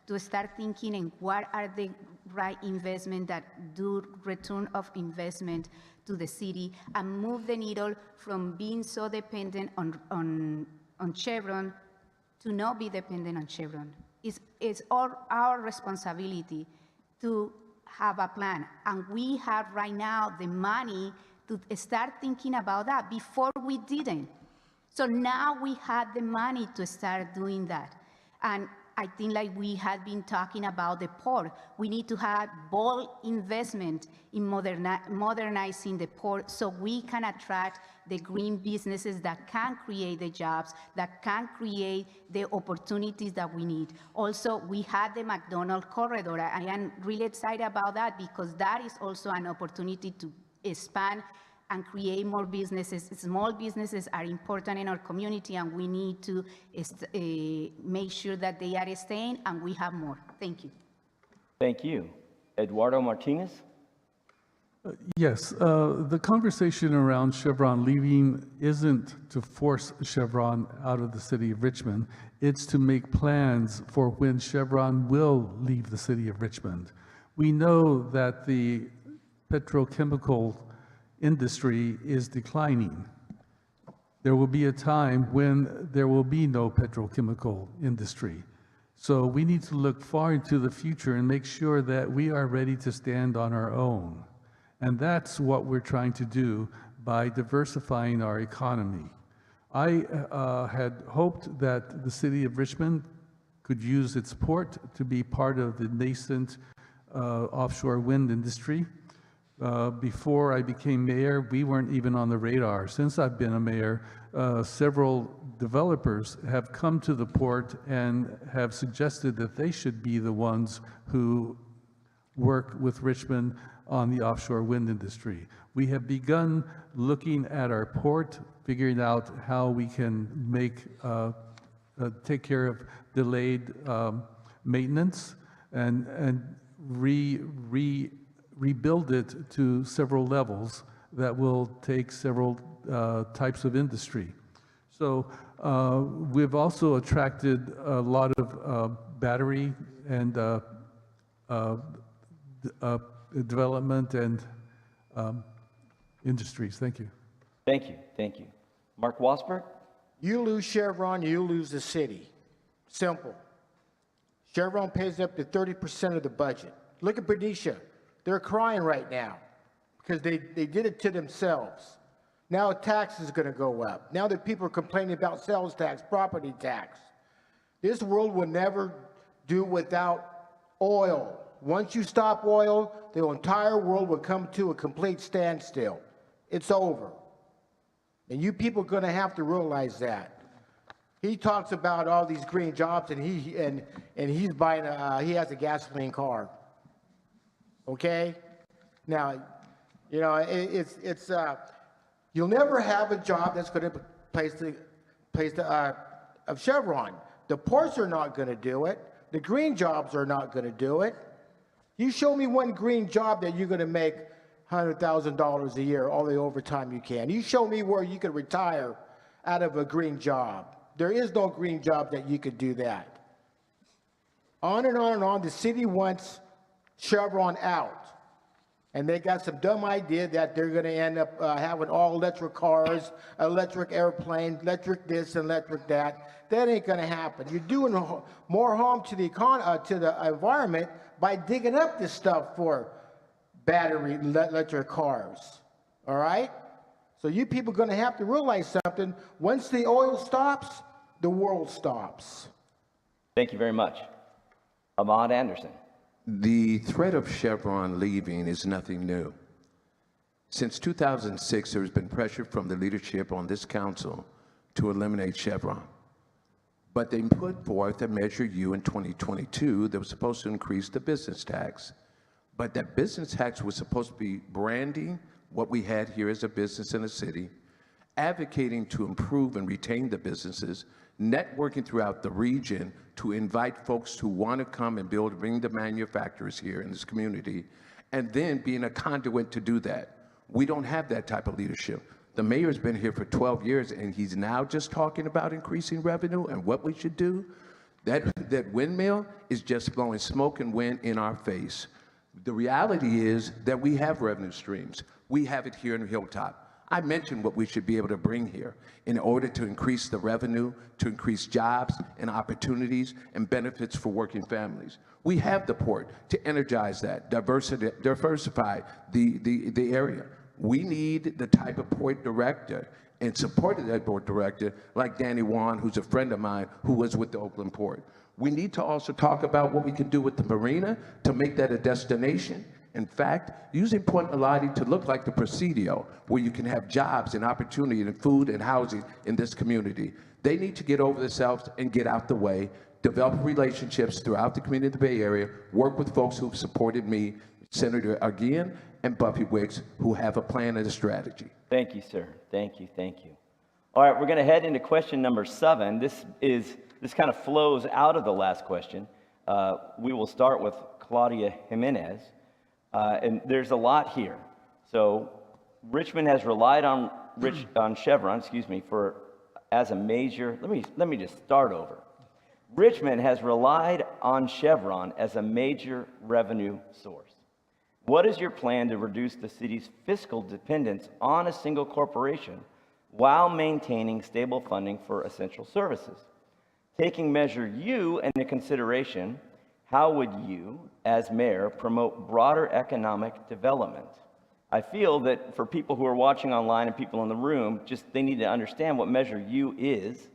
to start thinking in what are the right investment that do return of investment to the city and move the needle from being so dependent on Chevron to not be dependent on Chevron. It's all our responsibility to have a plan. And we have right now the money to start thinking about that. Before we didn't. So now we had the money to start doing that. And I think like we had been talking about the port, we need to have bold investment in modernizing the port so we can attract the green businesses that can create the jobs, that can create the opportunities that we need. Also, we had the McDonald corridor. I am really excited about that because that is also an opportunity to expand and create more businesses. Small businesses are important in our community, and we need to make sure that they are staying and we have more. Thank you. Thank you. Eduardo Martinez? Yes, the conversation around Chevron leaving isn't to force Chevron out of the city of Richmond. It's to make plans for when Chevron will leave the city of Richmond. We know that the petrochemical industry is declining. There will be a time when there will be no petrochemical industry. So we need to look far into the future and make sure that we are ready to stand on our own. And that's what we're trying to do by diversifying our economy. I had hoped that the city of Richmond could use its port to be part of the nascent offshore wind industry. Before I became mayor, we weren't even on the radar. Since I've been a mayor, several developers have come to the port and have suggested that they should be the ones who work with Richmond on the offshore wind industry. We have begun looking at our port, figuring out how we can take care of delayed maintenance and rebuild it to several levels that will take several types of industry. So we've also attracted a lot of battery and development and industries. Thank you. Thank you. Thank you. Mark Wasberg? You lose Chevron, you lose the city. Simple. Chevron pays up to 30% of the budget. Look at Benicia. They're crying right now because they did it to themselves. Now tax is going to go up. Now that people are complaining about sales tax, property tax. This world will never do without oil. Once you stop oil, the entire world will come to a complete standstill. It's over. And you people are going to have to realize that. He talks about all these green jobs, and he's buying he has a gasoline car. Okay? Now, you know, you'll never have a job that's going to place of Chevron. The ports are not going to do it. The green jobs are not going to do it. You show me one green job that you're going to make $100,000 a year, all the overtime you can. You show me where you could retire out of a green job. There is no green job that you could do that. On and on and on, the city wants Chevron out. And they got some dumb idea that they're going to end up having all electric cars, electric airplanes, electric this and electric that. That ain't going to happen. You're doing more harm to the environment by digging up this stuff for battery electric cars. All right? So you people are going to have to realize something. Once the oil stops, the world stops. Thank you very much. Ahmad Anderson. The threat of Chevron leaving is nothing new. Since 2006, there has been pressure from the leadership on this council to eliminate Chevron. But they put forth a Measure U in 2022 that was supposed to increase the business tax. But that business tax was supposed to be branding what we had here as a business in a city, advocating to improve and retain the businesses, networking throughout the region to invite folks who want to come and bring the manufacturers here in this community, and then being a conduit to do that. We don't have that type of leadership. The mayor's been here for 12 years, and he's now just talking about increasing revenue and what we should do. That windmill is just blowing smoke and wind in our face. The reality is that we have revenue streams. We have it here in Hilltop. I mentioned what we should be able to bring here in order to increase the revenue, to increase jobs and opportunities and benefits for working families. We have the port to energize that, diversify the area. We need the type of port director and supported that port director like Danny Wan, who's a friend of mine, who was with the Oakland Port. We need to also talk about what we can do with the marina to make that a destination. In fact, using Point Eladi to look like the Presidio, where you can have jobs and opportunity and food and housing in this community. They need to get over themselves and get out the way, develop relationships throughout the community of the Bay Area, work with folks who've supported me, Senator Aguirre and Buffy Wicks, who have a plan and a strategy. Thank you, sir. Thank you, thank you. All right, we're going to head into question number 7. This kind of flows out of the last question. We will start with Claudia Jimenez, and there's a lot here. So Richmond has relied on Chevron, as a major. Let me just start over. Richmond has relied on Chevron as a major revenue source. What is your plan to reduce the city's fiscal dependence on a single corporation while maintaining stable funding for essential services? Taking Measure U into consideration, how would you, as mayor, promote broader economic development? I feel that for people who are watching online and people in the room, they need to understand what Measure U is.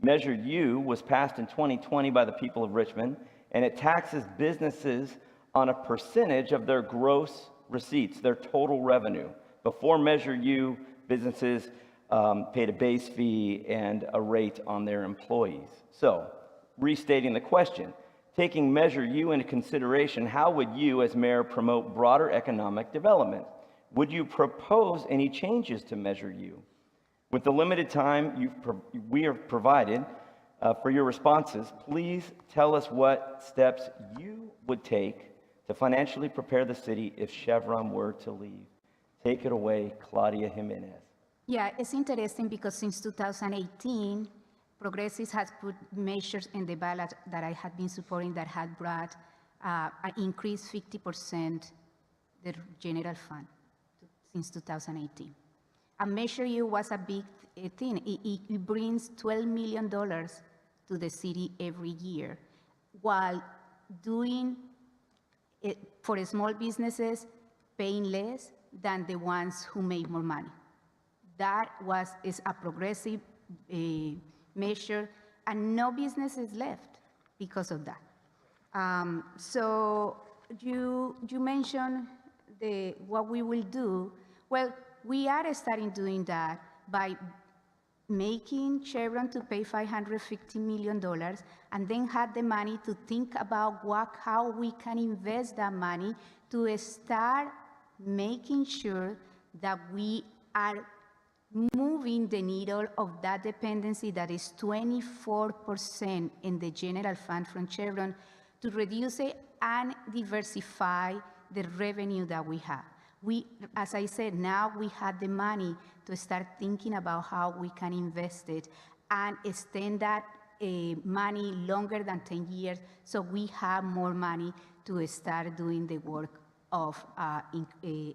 Measure U was passed in 2020 by the people of Richmond, and it taxes businesses on a percentage of their gross receipts, their total revenue. Before Measure U, businesses paid a base fee and a rate on their employees. So, restating the question, taking Measure U into consideration, how would you, as mayor, promote broader economic development? Would you propose any changes to Measure U? With the limited time we have provided for your responses, please tell us what steps you would take to financially prepare the city if Chevron were to leave. Take it away, Claudia Jimenez. Yeah, it's interesting because since 2018, Progressives has put measures in the ballot that I had been supporting that had brought an increased 50% the general fund since 2018. A Measure U was a big thing. It brings $12 million to the city every year, while doing it for small businesses, paying less than the ones who make more money. That is a progressive measure, and no businesses left because of that. So you mentioned what we will do. Well, we are starting doing that by making Chevron to pay $550 million and then have the money to think about how we can invest that money to start making sure that we are moving the needle of that dependency that is 24% in the general fund from Chevron to reduce it and diversify the revenue that we have. As I said, now we have the money to start thinking about how we can invest it and extend that money longer than 10 years so we have more money to start doing the work of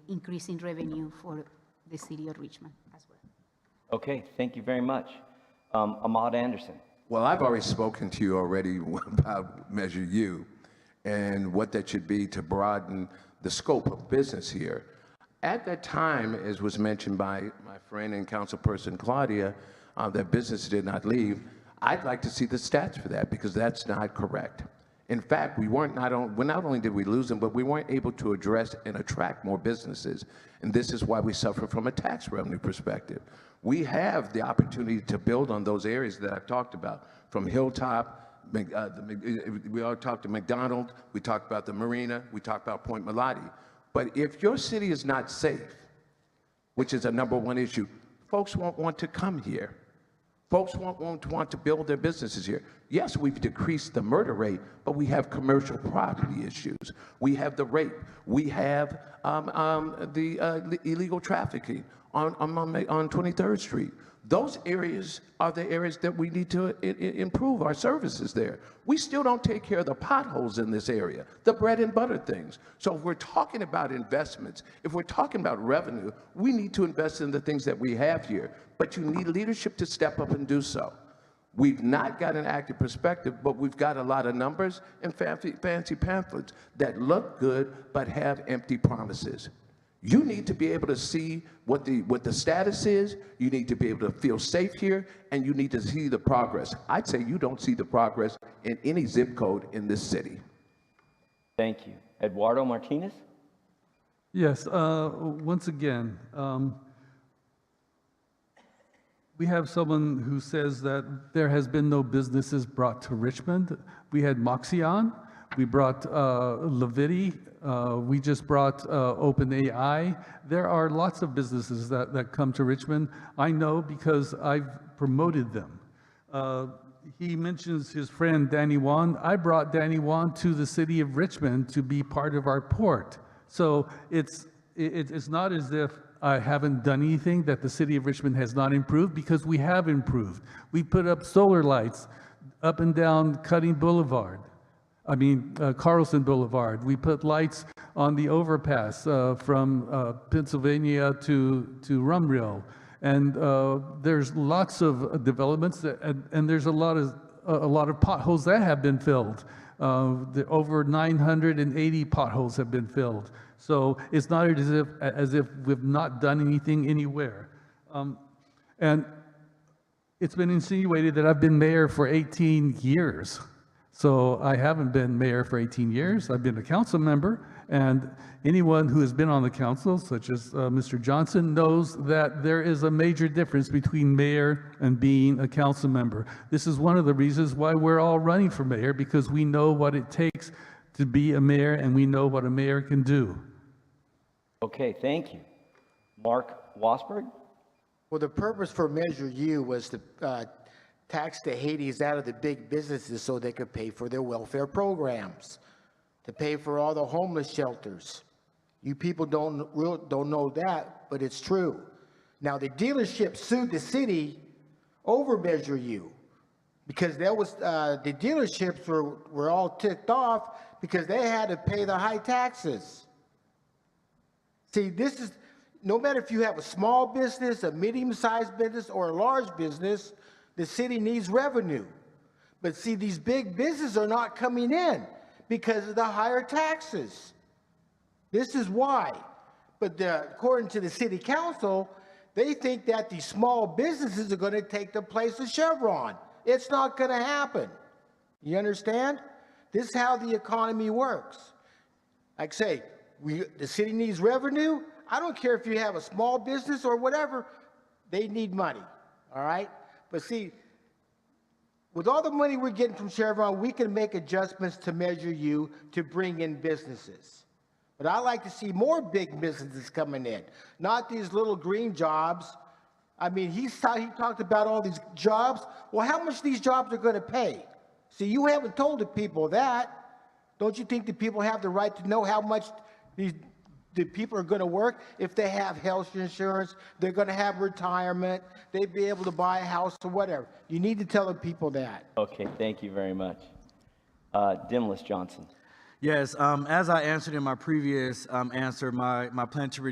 increasing revenue for the city of Richmond as well. Okay, thank you very much. Ahmad Anderson. Well, I've already spoken to you already about Measure U and what that should be to broaden the scope of business here. At that time, as was mentioned by my friend and councilperson Claudia, that business did not leave. I'd like to see the stats for that because that's not correct. In fact, not only did we lose them, but we weren't able to address and attract more businesses. And this is why we suffer from a tax revenue perspective. We have the opportunity to build on those areas that I've talked about, from Hilltop, we all talked to McDonald, we talked about the marina, we talked about Point Melati. But if your city is not safe, which is a #1 issue, folks won't want to come here. Folks won't want to build their businesses here. Yes, we've decreased the murder rate, but we have commercial property issues. We have the rape. We have the illegal trafficking on 23rd Street. Those areas are the areas that we need to improve our services there. We still don't take care of the potholes in this area, the bread and butter things. So if we're talking about investments, if we're talking about revenue, we need to invest in the things that we have here. But you need leadership to step up and do so. We've not got an active perspective, but we've got a lot of numbers and fancy pamphlets that look good but have empty promises. You need to be able to see what the status is. You need to be able to feel safe here, and you need to see the progress. I'd say you don't see the progress in any zip code in this city. Thank you. Eduardo Martinez? Yes, once again, we have someone who says that there has been no businesses brought to Richmond. We had Moxion, We brought Levity. We just brought OpenAI. There are lots of businesses that come to Richmond. I know because I've promoted them. He mentions his friend Danny Wan. I brought Danny Wan to the city of Richmond to be part of our port. So it's not as if I haven't done anything that the city of Richmond has not improved, because we have improved. We put up solar lights up and down Carlson Boulevard. We put lights on the overpass from Pennsylvania to Rumrill. And there's lots of developments, and there's a lot of potholes that have been filled. Over 980 potholes have been filled. So it's not as if we've not done anything anywhere. And it's been insinuated that I've been mayor for 18 years. So I haven't been mayor for 18 years. I've been a council member, and anyone who has been on the council, such as Mr. Johnson, knows that there is a major difference between mayor and being a council member. This is one of the reasons why we're all running for mayor, because we know what it takes to be a mayor, and we know what a mayor can do. Okay, thank you. Mark Wasberg? Well, the purpose for Measure U was to tax the Hades out of the big businesses so they could pay for their welfare programs, to pay for all the homeless shelters. You people don't know that, but it's true. Now, the dealership sued the city over Measure U because there was the dealerships were all ticked off because they had to pay the high taxes. See, this is, no matter if you have a small business, a medium-sized business, or a large business, the city needs revenue. But see, these big businesses are not coming in because of the higher taxes. This is why. But according to the city council, they think that these small businesses are going to take the place of Chevron. It's not going to happen. You understand? This is how the economy works. Like I say, the city needs revenue. I don't care if you have a small business or whatever, they need money, all right? But see, with all the money we're getting from Chevron, we can make adjustments to Measure U to bring in businesses. But I like to see more big businesses coming in, not these little green jobs. I mean, he talked about all these jobs. Well, how much these jobs are going to pay? See, you haven't told the people that. Don't you think the people have the right to know how much the people are going to work? If they have health insurance, they're going to have retirement, they'd be able to buy a house or whatever. You need to tell the people that. Okay, thank you very much. Dimlis Johnson. Yes, as I answered in my previous answer, my plan to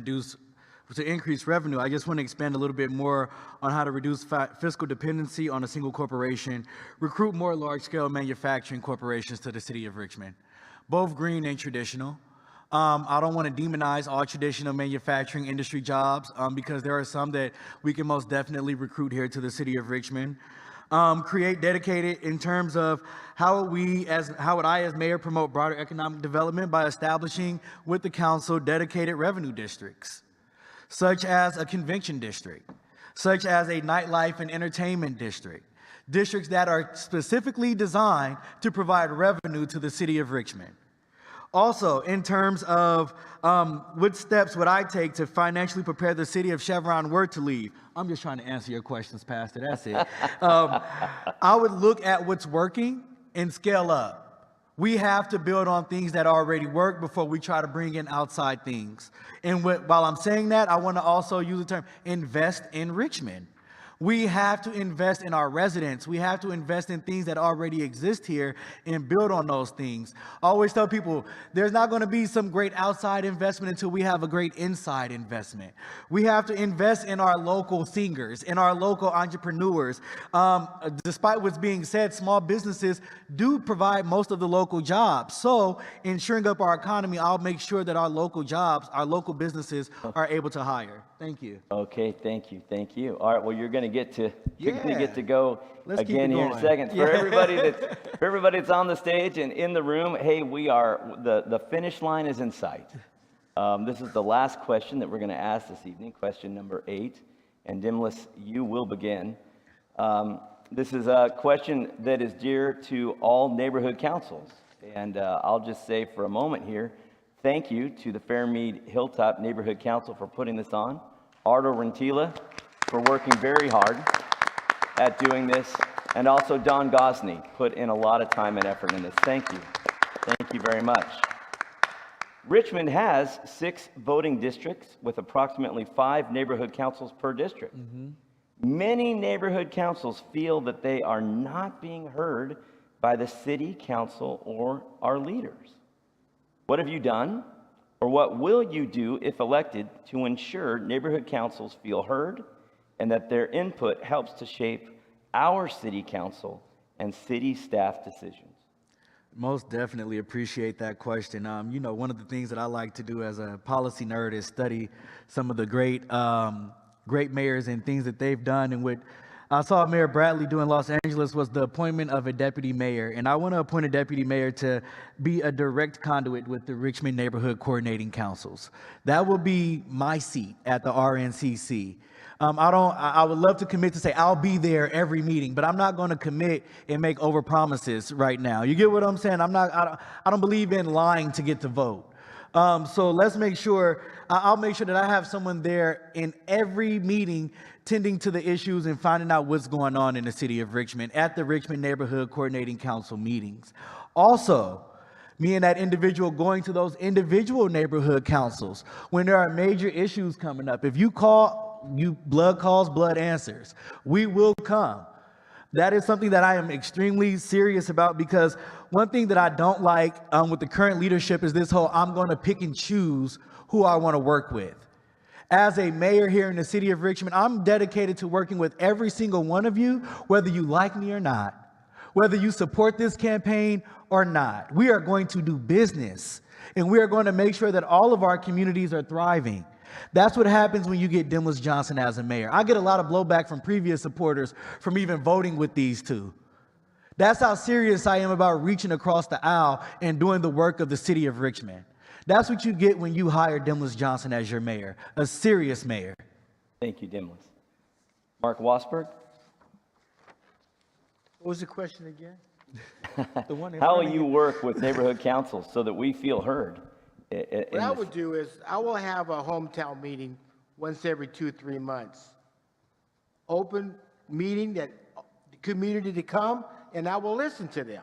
increase revenue, I just want to expand a little bit more on how to reduce fiscal dependency on a single corporation, recruit more large-scale manufacturing corporations to the city of Richmond, both green and traditional. I don't want to demonize all traditional manufacturing industry jobs because there are some that we can most definitely recruit here to the city of Richmond. Create dedicated in terms of how would I as mayor promote broader economic development by establishing with the council dedicated revenue districts, such as a convention district, such as a nightlife and entertainment district, districts that are specifically designed to provide revenue to the city of Richmond. Also, in terms of what steps would I take to financially prepare the city if Chevron were to leave? I'm just trying to answer your questions, Pastor. That's it. I would look at what's working and scale up. We have to build on things that already work before we try to bring in outside things. And while I'm saying that, I want to also use the term invest in Richmond. We have to invest in our residents. We have to invest in things that already exist here and build on those things. I always tell people, there's not going to be some great outside investment until we have a great inside investment. We have to invest in our local singers, in our local entrepreneurs. Despite what's being said, small businesses do provide most of the local jobs. So in shoring up our economy, I'll make sure that our local jobs, our local businesses are able to hire. Thank you. Okay, thank you, thank you. All right, well, you're going to get to go Let's again here in a second. For everybody that's on the stage and in the room, hey, the finish line is in sight. This is the last question that we're going to ask this evening, question number 8. And Dimlis, you will begin. This is a question that is dear to all neighborhood councils. And I'll just say for a moment here, thank you to the Fairmead Hilltop Neighborhood Council for putting this on, Ardo Rentila for working very hard at doing this, and also Don Gosney put in a lot of time and effort in this. Thank you. Thank you very much. Richmond has 6 voting districts with approximately 5 neighborhood councils per district. Many neighborhood councils feel that they are not being heard by the city council or our leaders. What have you done, or what will you do if elected to ensure neighborhood councils feel heard and that their input helps to shape our city council and city staff decisions? Most definitely appreciate that question. You know, one of the things that I like to do as a policy nerd is study some of the great mayors and things that they've done. And what I saw Mayor Bradley do in Los Angeles was the appointment of a deputy mayor. And I want to appoint a deputy mayor to be a direct conduit with the Richmond Neighborhood Coordinating Councils. That will be my seat at the RNCC. I would love to commit to say I'll be there every meeting, but I'm not going to commit and make over promises right now. You get what I'm saying? I don't believe in lying to get to vote. So let's make sure, I'll make sure that I have someone there in every meeting tending to the issues and finding out what's going on in the city of Richmond at the Richmond Neighborhood Coordinating Council meetings. Also, me and that individual going to those individual neighborhood councils when there are major issues coming up. If you call, blood calls, blood answers. We will come. That is something that I am extremely serious about, because one thing that I don't like with the current leadership is this whole I'm going to pick and choose who I want to work with. As a mayor here in the city of Richmond, I'm dedicated to working with every single one of you, whether you like me or not, whether you support this campaign or not. We are going to do business, and we are going to make sure that all of our communities are thriving. That's what happens when you get Demlis Johnson as a mayor. I get a lot of blowback from previous supporters from even voting with these two. That's how serious I am about reaching across the aisle and doing the work of the city of Richmond. That's what you get when you hire Demlis Johnson as your mayor, a serious mayor. Thank you, Demlis. Mark Wasberg? What was the question again? How will you work with neighborhood councils so that we feel heard? What I would do is I will have a hometown meeting once every 2-3 months. Open meeting that the community to come, and I will listen to them.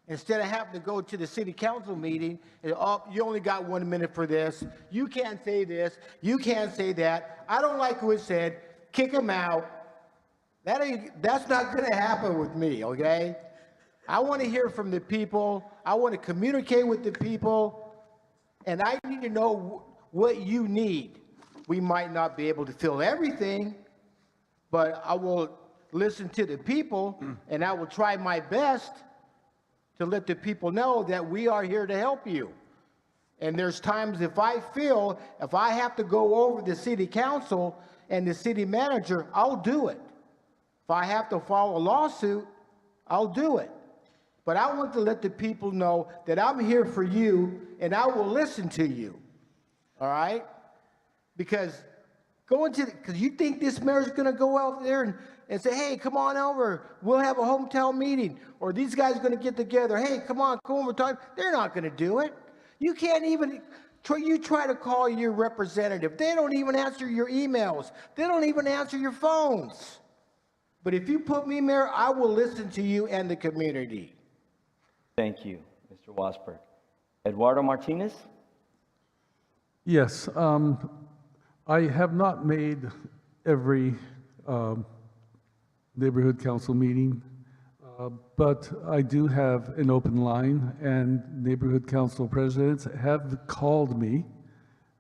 Instead of having to go to the city council meeting, and, oh, you only got 1 minute for this. You can't say this. You can't say that. I don't like what it said. Kick them out. That's not going to happen with me, okay? I want to hear from the people. I want to communicate with the people. And I need to know what you need. We might not be able to fill everything, but I will listen to the people, and I will try my best to let the people know that we are here to help you. And there's times if I have to go over the city council and the city manager, I'll do it. If I have to file a lawsuit, I'll do it. But I want to let the people know that I'm here for you, and I will listen to you, all right? Because you think this mayor's going to go out there and say, hey, come on over, we'll have a hometown meeting, or these guys are going to get together, hey, come on, we're talking. They're not going to do it. You can't even, you try to call your representative. They don't even answer your emails. They don't even answer your phones. But if you put me mayor, I will listen to you and the community. Thank you, Mr. Wasberg. Eduardo Martinez? Yes, I have not made every neighborhood council meeting, but I do have an open line, and neighborhood council presidents have called me.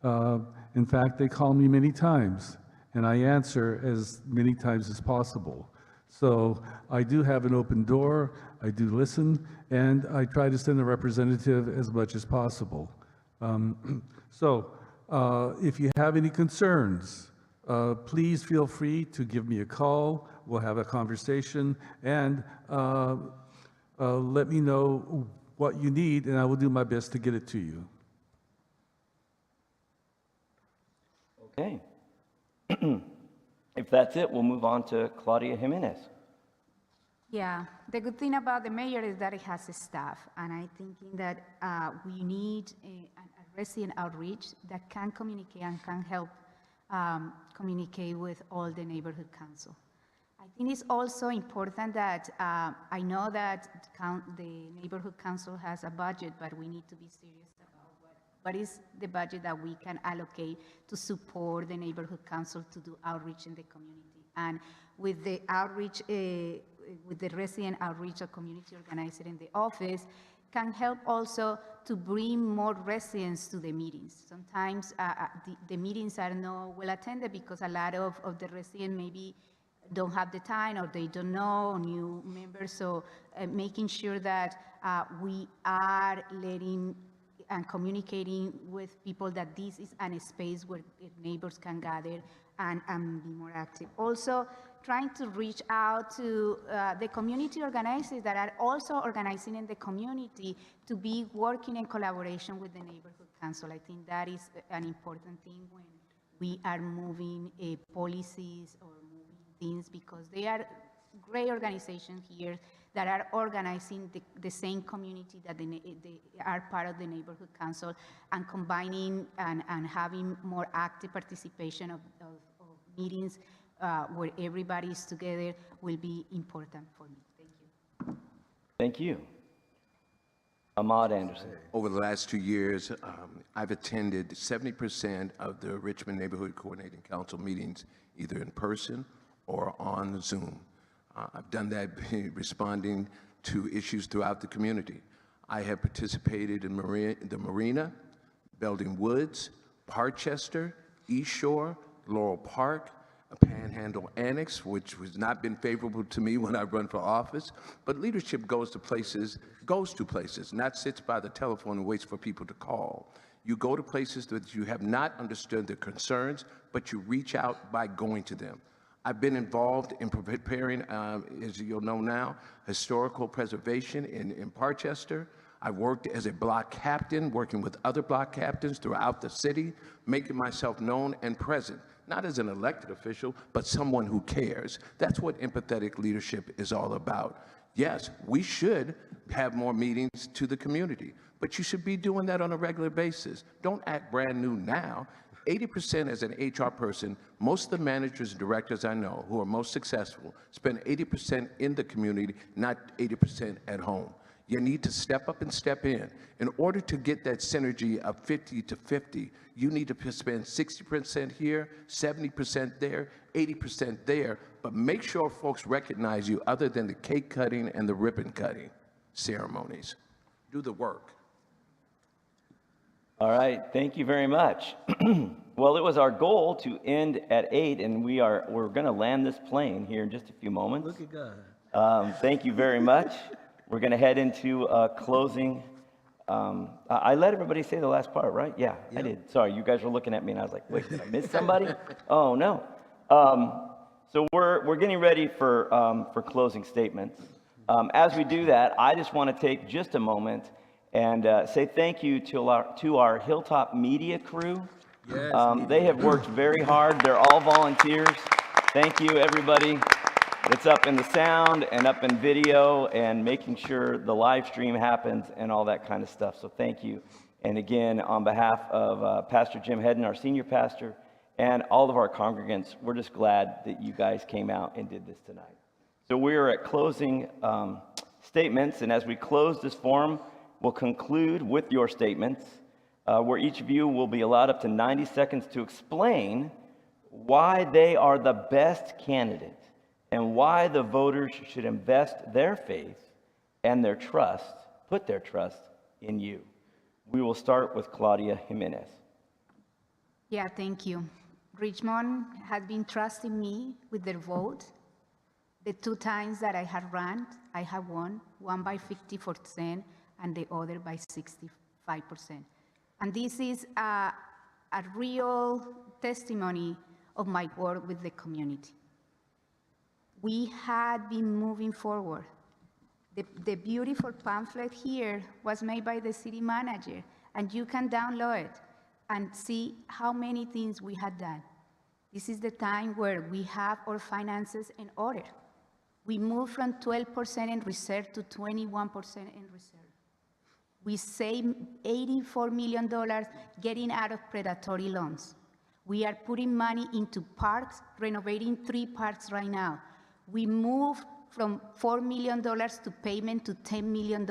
In fact, they call me many times, and I answer as many times as possible. So I do have an open door, I do listen, and I try to send a representative as much as possible. If you have any concerns, please feel free to give me a call. We'll have a conversation, and let me know what you need, and I will do my best to get it to you. Okay. If that's it, we'll move on to Claudia Jimenez. Yeah, the good thing about the mayor is that it has a staff, and I'm thinking that we need a resident outreach that can communicate and can help communicate with all the neighborhood council. I think it's also important that I know that the neighborhood council has a budget, but we need to be serious about what is the budget that we can allocate to support the neighborhood council to do outreach in the community. And with the outreach, with the resident outreach or community organizer in the office, can help also to bring more residents to the meetings. Sometimes the meetings are not well attended because a lot of the residents maybe don't have the time or they don't know new members. So making sure that we are letting and communicating with people that this is a space where neighbors can gather and be more active. Also, trying to reach out to the community organizers that are also organizing in the community to be working in collaboration with the neighborhood council. I think that is an important thing when we are moving policies or moving things, because they are great organizations here that are organizing the same community that they are part of the neighborhood council, and combining and having more active participation of meetings where everybody is together will be important for me. Thank you. Thank you. Ahmad Anderson. Over the last 2 years, I've attended 70% of the Richmond Neighborhood Coordinating Council meetings, either in person or on Zoom. I've done that responding to issues throughout the community. I have participated in the Marina, Belding Woods, Parkchester, East Shore, Laurel Park, a Panhandle Annex, which has not been favorable to me when I run for office. But leadership goes to places, not sits by the telephone and waits for people to call. You go to places that you have not understood their concerns, but you reach out by going to them. I've been involved in preparing, as you'll know now, historical preservation in Parkchester. I worked as a block captain, working with other block captains throughout the city, making myself known and present, not as an elected official, but someone who cares. That's what empathetic leadership is all about. Yes, we should have more meetings to the community, but you should be doing that on a regular basis. Don't act brand new now. 80% as an HR person, most of the managers and directors I know who are most successful spend 80% in the community, not 80% at home. You need to step up and step in. In order to get that synergy of 50 to 50, you need to spend 60% here, 70% there, 80% there, but make sure folks recognize you other than the cake cutting and the ribbon cutting ceremonies. Do the work. All right, thank you very much. Well, it was our goal to end at 8, and we're going to land this plane here in just a few moments. Look at God. Thank you very much. We're going to head into closing. I let everybody say the last part, right? Yeah, I did. Sorry, you guys were looking at me, and I was like, wait, did I miss somebody? Oh, no. So we're getting ready for closing statements. As we do that, I just want to take just a moment and say thank you to our Hilltop media crew. Yes, they have worked very hard. They're all volunteers. Thank you, everybody that's up in the sound and up in video and making sure the live stream happens and all that kind of stuff. So thank you. And again, on behalf of Pastor Jim Hedden, our senior pastor, and all of our congregants, we're just glad that you guys came out and did this tonight. So we are at closing statements, and as we close this forum, we'll conclude with your statements, where each of you will be allowed up to 90 seconds to explain why they are the best candidate and why the voters should invest their faith and their trust, put their trust in you. We will start with Claudia Jimenez. Yeah, thank you. Richmond has been trusting me with their vote. The 2 times that I have run, I have won, one by 54% and the other by 65%. And this is a real testimony of my work with the community. We had been moving forward. The beautiful pamphlet here was made by the city manager, and you can download it and see how many things we had done. This is the time where we have our finances in order. We moved from 12% in reserve to 21% in reserve. We saved $84 million getting out of predatory loans. We are putting money into parks, renovating 3 parks right now. We moved from $4 million to payment to $10 million,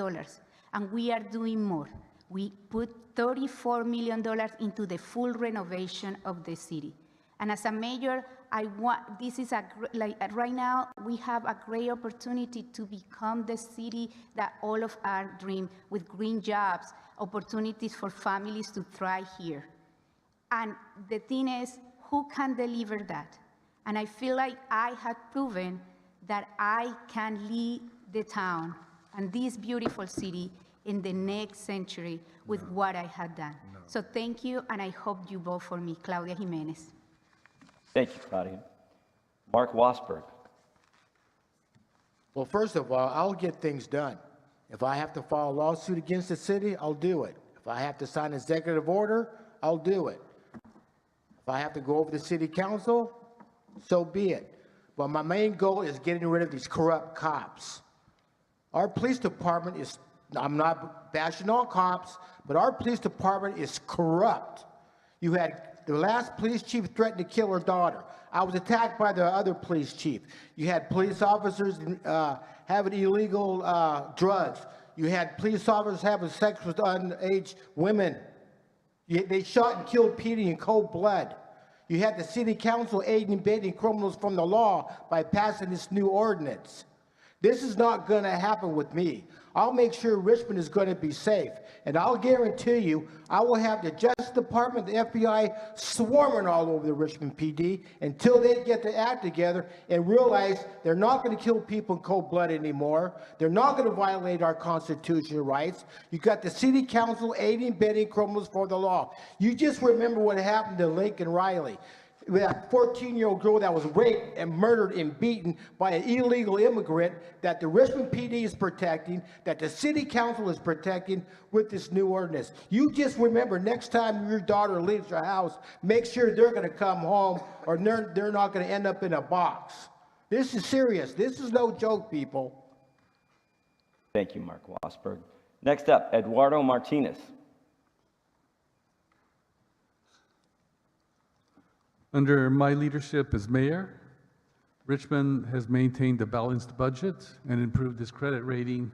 and we are doing more. We put $34 million into the full renovation of the city. And as a mayor, right now, we have a great opportunity to become the city that all of us dream, with green jobs, opportunities for families to thrive here. And the thing is, who can deliver that? And I feel like I have proven that I can lead the town and this beautiful city in the next century with what I have done. So thank you, and I hope you vote for me, Claudia Jimenez. Thank you, Claudia. Mark Wasberg. Well, first of all, I'll get things done. If I have to file a lawsuit against the city, I'll do it. If I have to sign an executive order, I'll do it. If I have to go over to city council, so be it. But my main goal is getting rid of these corrupt cops. Our police department is, I'm not bashing all cops, but our police department is corrupt. You had the last police chief threatened to kill her daughter. I was attacked by the other police chief. You had police officers having illegal drugs. You had police officers having sex with underage women. They shot and killed Petey in cold blood. You had the city council aiding and abetting criminals from the law by passing this new ordinance. This is not going to happen with me. I'll make sure Richmond is going to be safe. And I'll guarantee you, I will have the Justice Department, the FBI swarming all over the Richmond PD until they get their act together and realize they're not going to kill people in cold blood anymore. They're not going to violate our constitutional rights. You got the city council aiding and abetting criminals for the law. You just remember what happened to Lincoln Riley. That 14-year-old girl that was raped and murdered and beaten by an illegal immigrant that the Richmond PD is protecting, that the city council is protecting with this new ordinance. You just remember, next time your daughter leaves your house, make sure they're going to come home or they're not going to end up in a box. This is serious. This is no joke, people. Thank you, Mark Wasberg. Next up, Eduardo Martinez. Under my leadership as mayor, Richmond has maintained a balanced budget and improved its credit rating,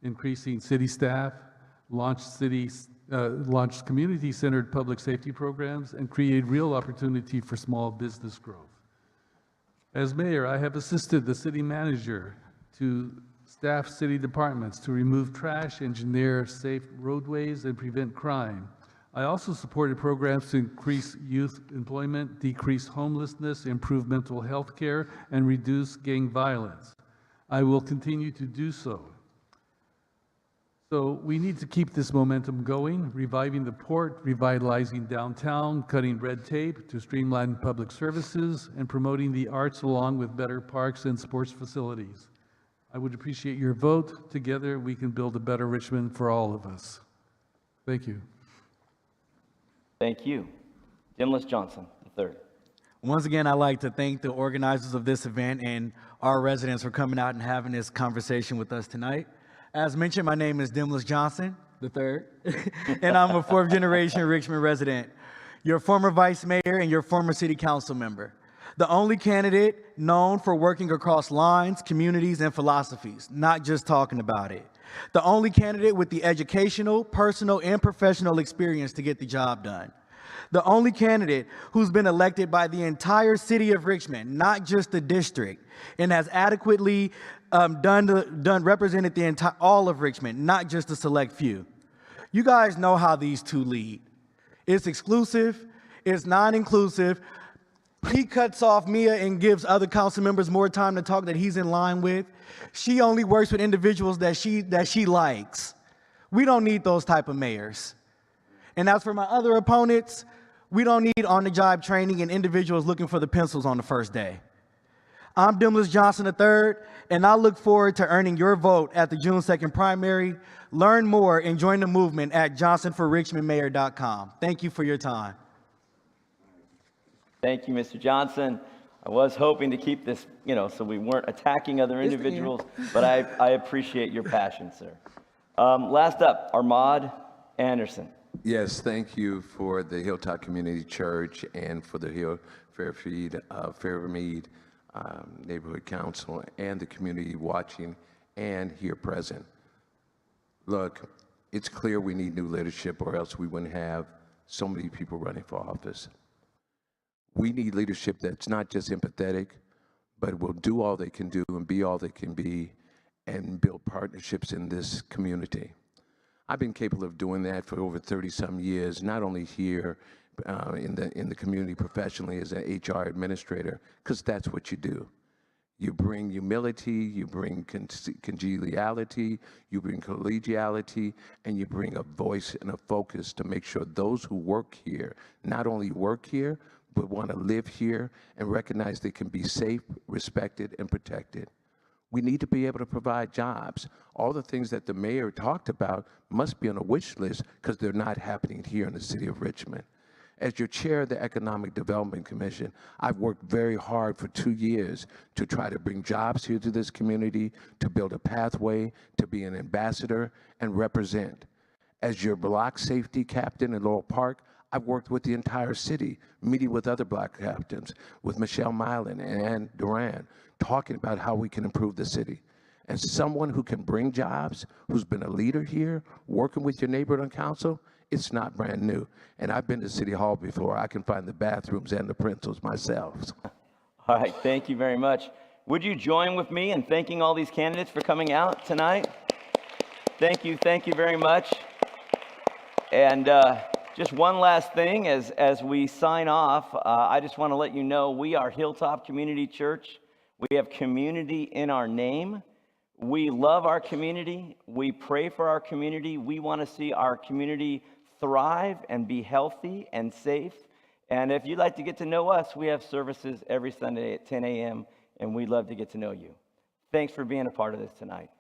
increasing city staff, launched community-centered public safety programs, and created real opportunity for small business growth. As mayor, I have assisted the city manager to staff city departments to remove trash, engineer safe roadways, and prevent crime. I also supported programs to increase youth employment, decrease homelessness, improve mental health care, and reduce gang violence. I will continue to do so. So we need to keep this momentum going, reviving the port, revitalizing downtown, cutting red tape to streamline public services, and promoting the arts along with better parks and sports facilities. I would appreciate your vote. Together, we can build a better Richmond for all of us. Thank you. Thank you. Dimlis Johnson, III. Once again, I'd like to thank the organizers of this event and our residents for coming out and having this conversation with us tonight. As mentioned, my name is Dimlis Johnson, III, and I'm a 4th-generation Richmond resident, your former vice mayor and your former city council member. The only candidate known for working across lines, communities, and philosophies, not just talking about it. The only candidate with the educational, personal, and professional experience to get the job done. The only candidate who's been elected by the entire city of Richmond, not just the district, and has adequately represented the all of Richmond, not just a select few. You guys know how these two lead. It's exclusive, it's non-inclusive. He cuts off Mia and gives other council members more time to talk that he's in line with. She only works with individuals that she likes. We don't need those type of mayors. And as for my other opponents, we don't need on-the-job training and individuals looking for the pencils on the first day. I'm Dimlis Johnson III, and I look forward to earning your vote at the June 2nd primary. Learn more and join the movement at johnsonforrichmondmayor.com. Thank you for your time. Thank you, Mr. Johnson. I was hoping to keep this, so we weren't attacking other individuals, but I appreciate your passion, sir. Last up, Ahmad Anderson. Yes, thank you for the Hilltop Community Church and for the Fairmead Neighborhood Council and the community watching and here present. Look, it's clear we need new leadership or else we wouldn't have so many people running for office. We need leadership that's not just empathetic, but will do all they can do and be all they can be and build partnerships in this community. I've been capable of doing that for over 30-some years, not only here in the community professionally as an HR administrator, because that's what you do. You bring humility, you bring congeniality, you bring collegiality, and you bring a voice and a focus to make sure those who work here not only work here, but want to live here and recognize they can be safe, respected, and protected. We need to be able to provide jobs. All the things that the mayor talked about must be on a wish list because they're not happening here in the city of Richmond. As your chair of the Economic Development Commission, I've worked very hard for 2 years to try to bring jobs here to this community, to build a pathway, to be an ambassador and represent. As your block safety captain in Laurel Park, I've worked with the entire city, meeting with other block captains, with Michelle Milan and Ann Duran, talking about how we can improve the city. And someone who can bring jobs, who's been a leader here, working with your neighborhood on council, it's not brand new. And I've been to City Hall before. I can find the bathrooms and the principals myself. All right, thank you very much. Would you join with me in thanking all these candidates for coming out tonight? Thank you very much. And just one last thing as we sign off, I just want to let you know we are Hilltop Community Church. We have community in our name. We love our community. We pray for our community. We want to see our community thrive and be healthy and safe. And if you'd like to get to know us, we have services every Sunday at 10 a.m., and we'd love to get to know you. Thanks for being a part of this tonight.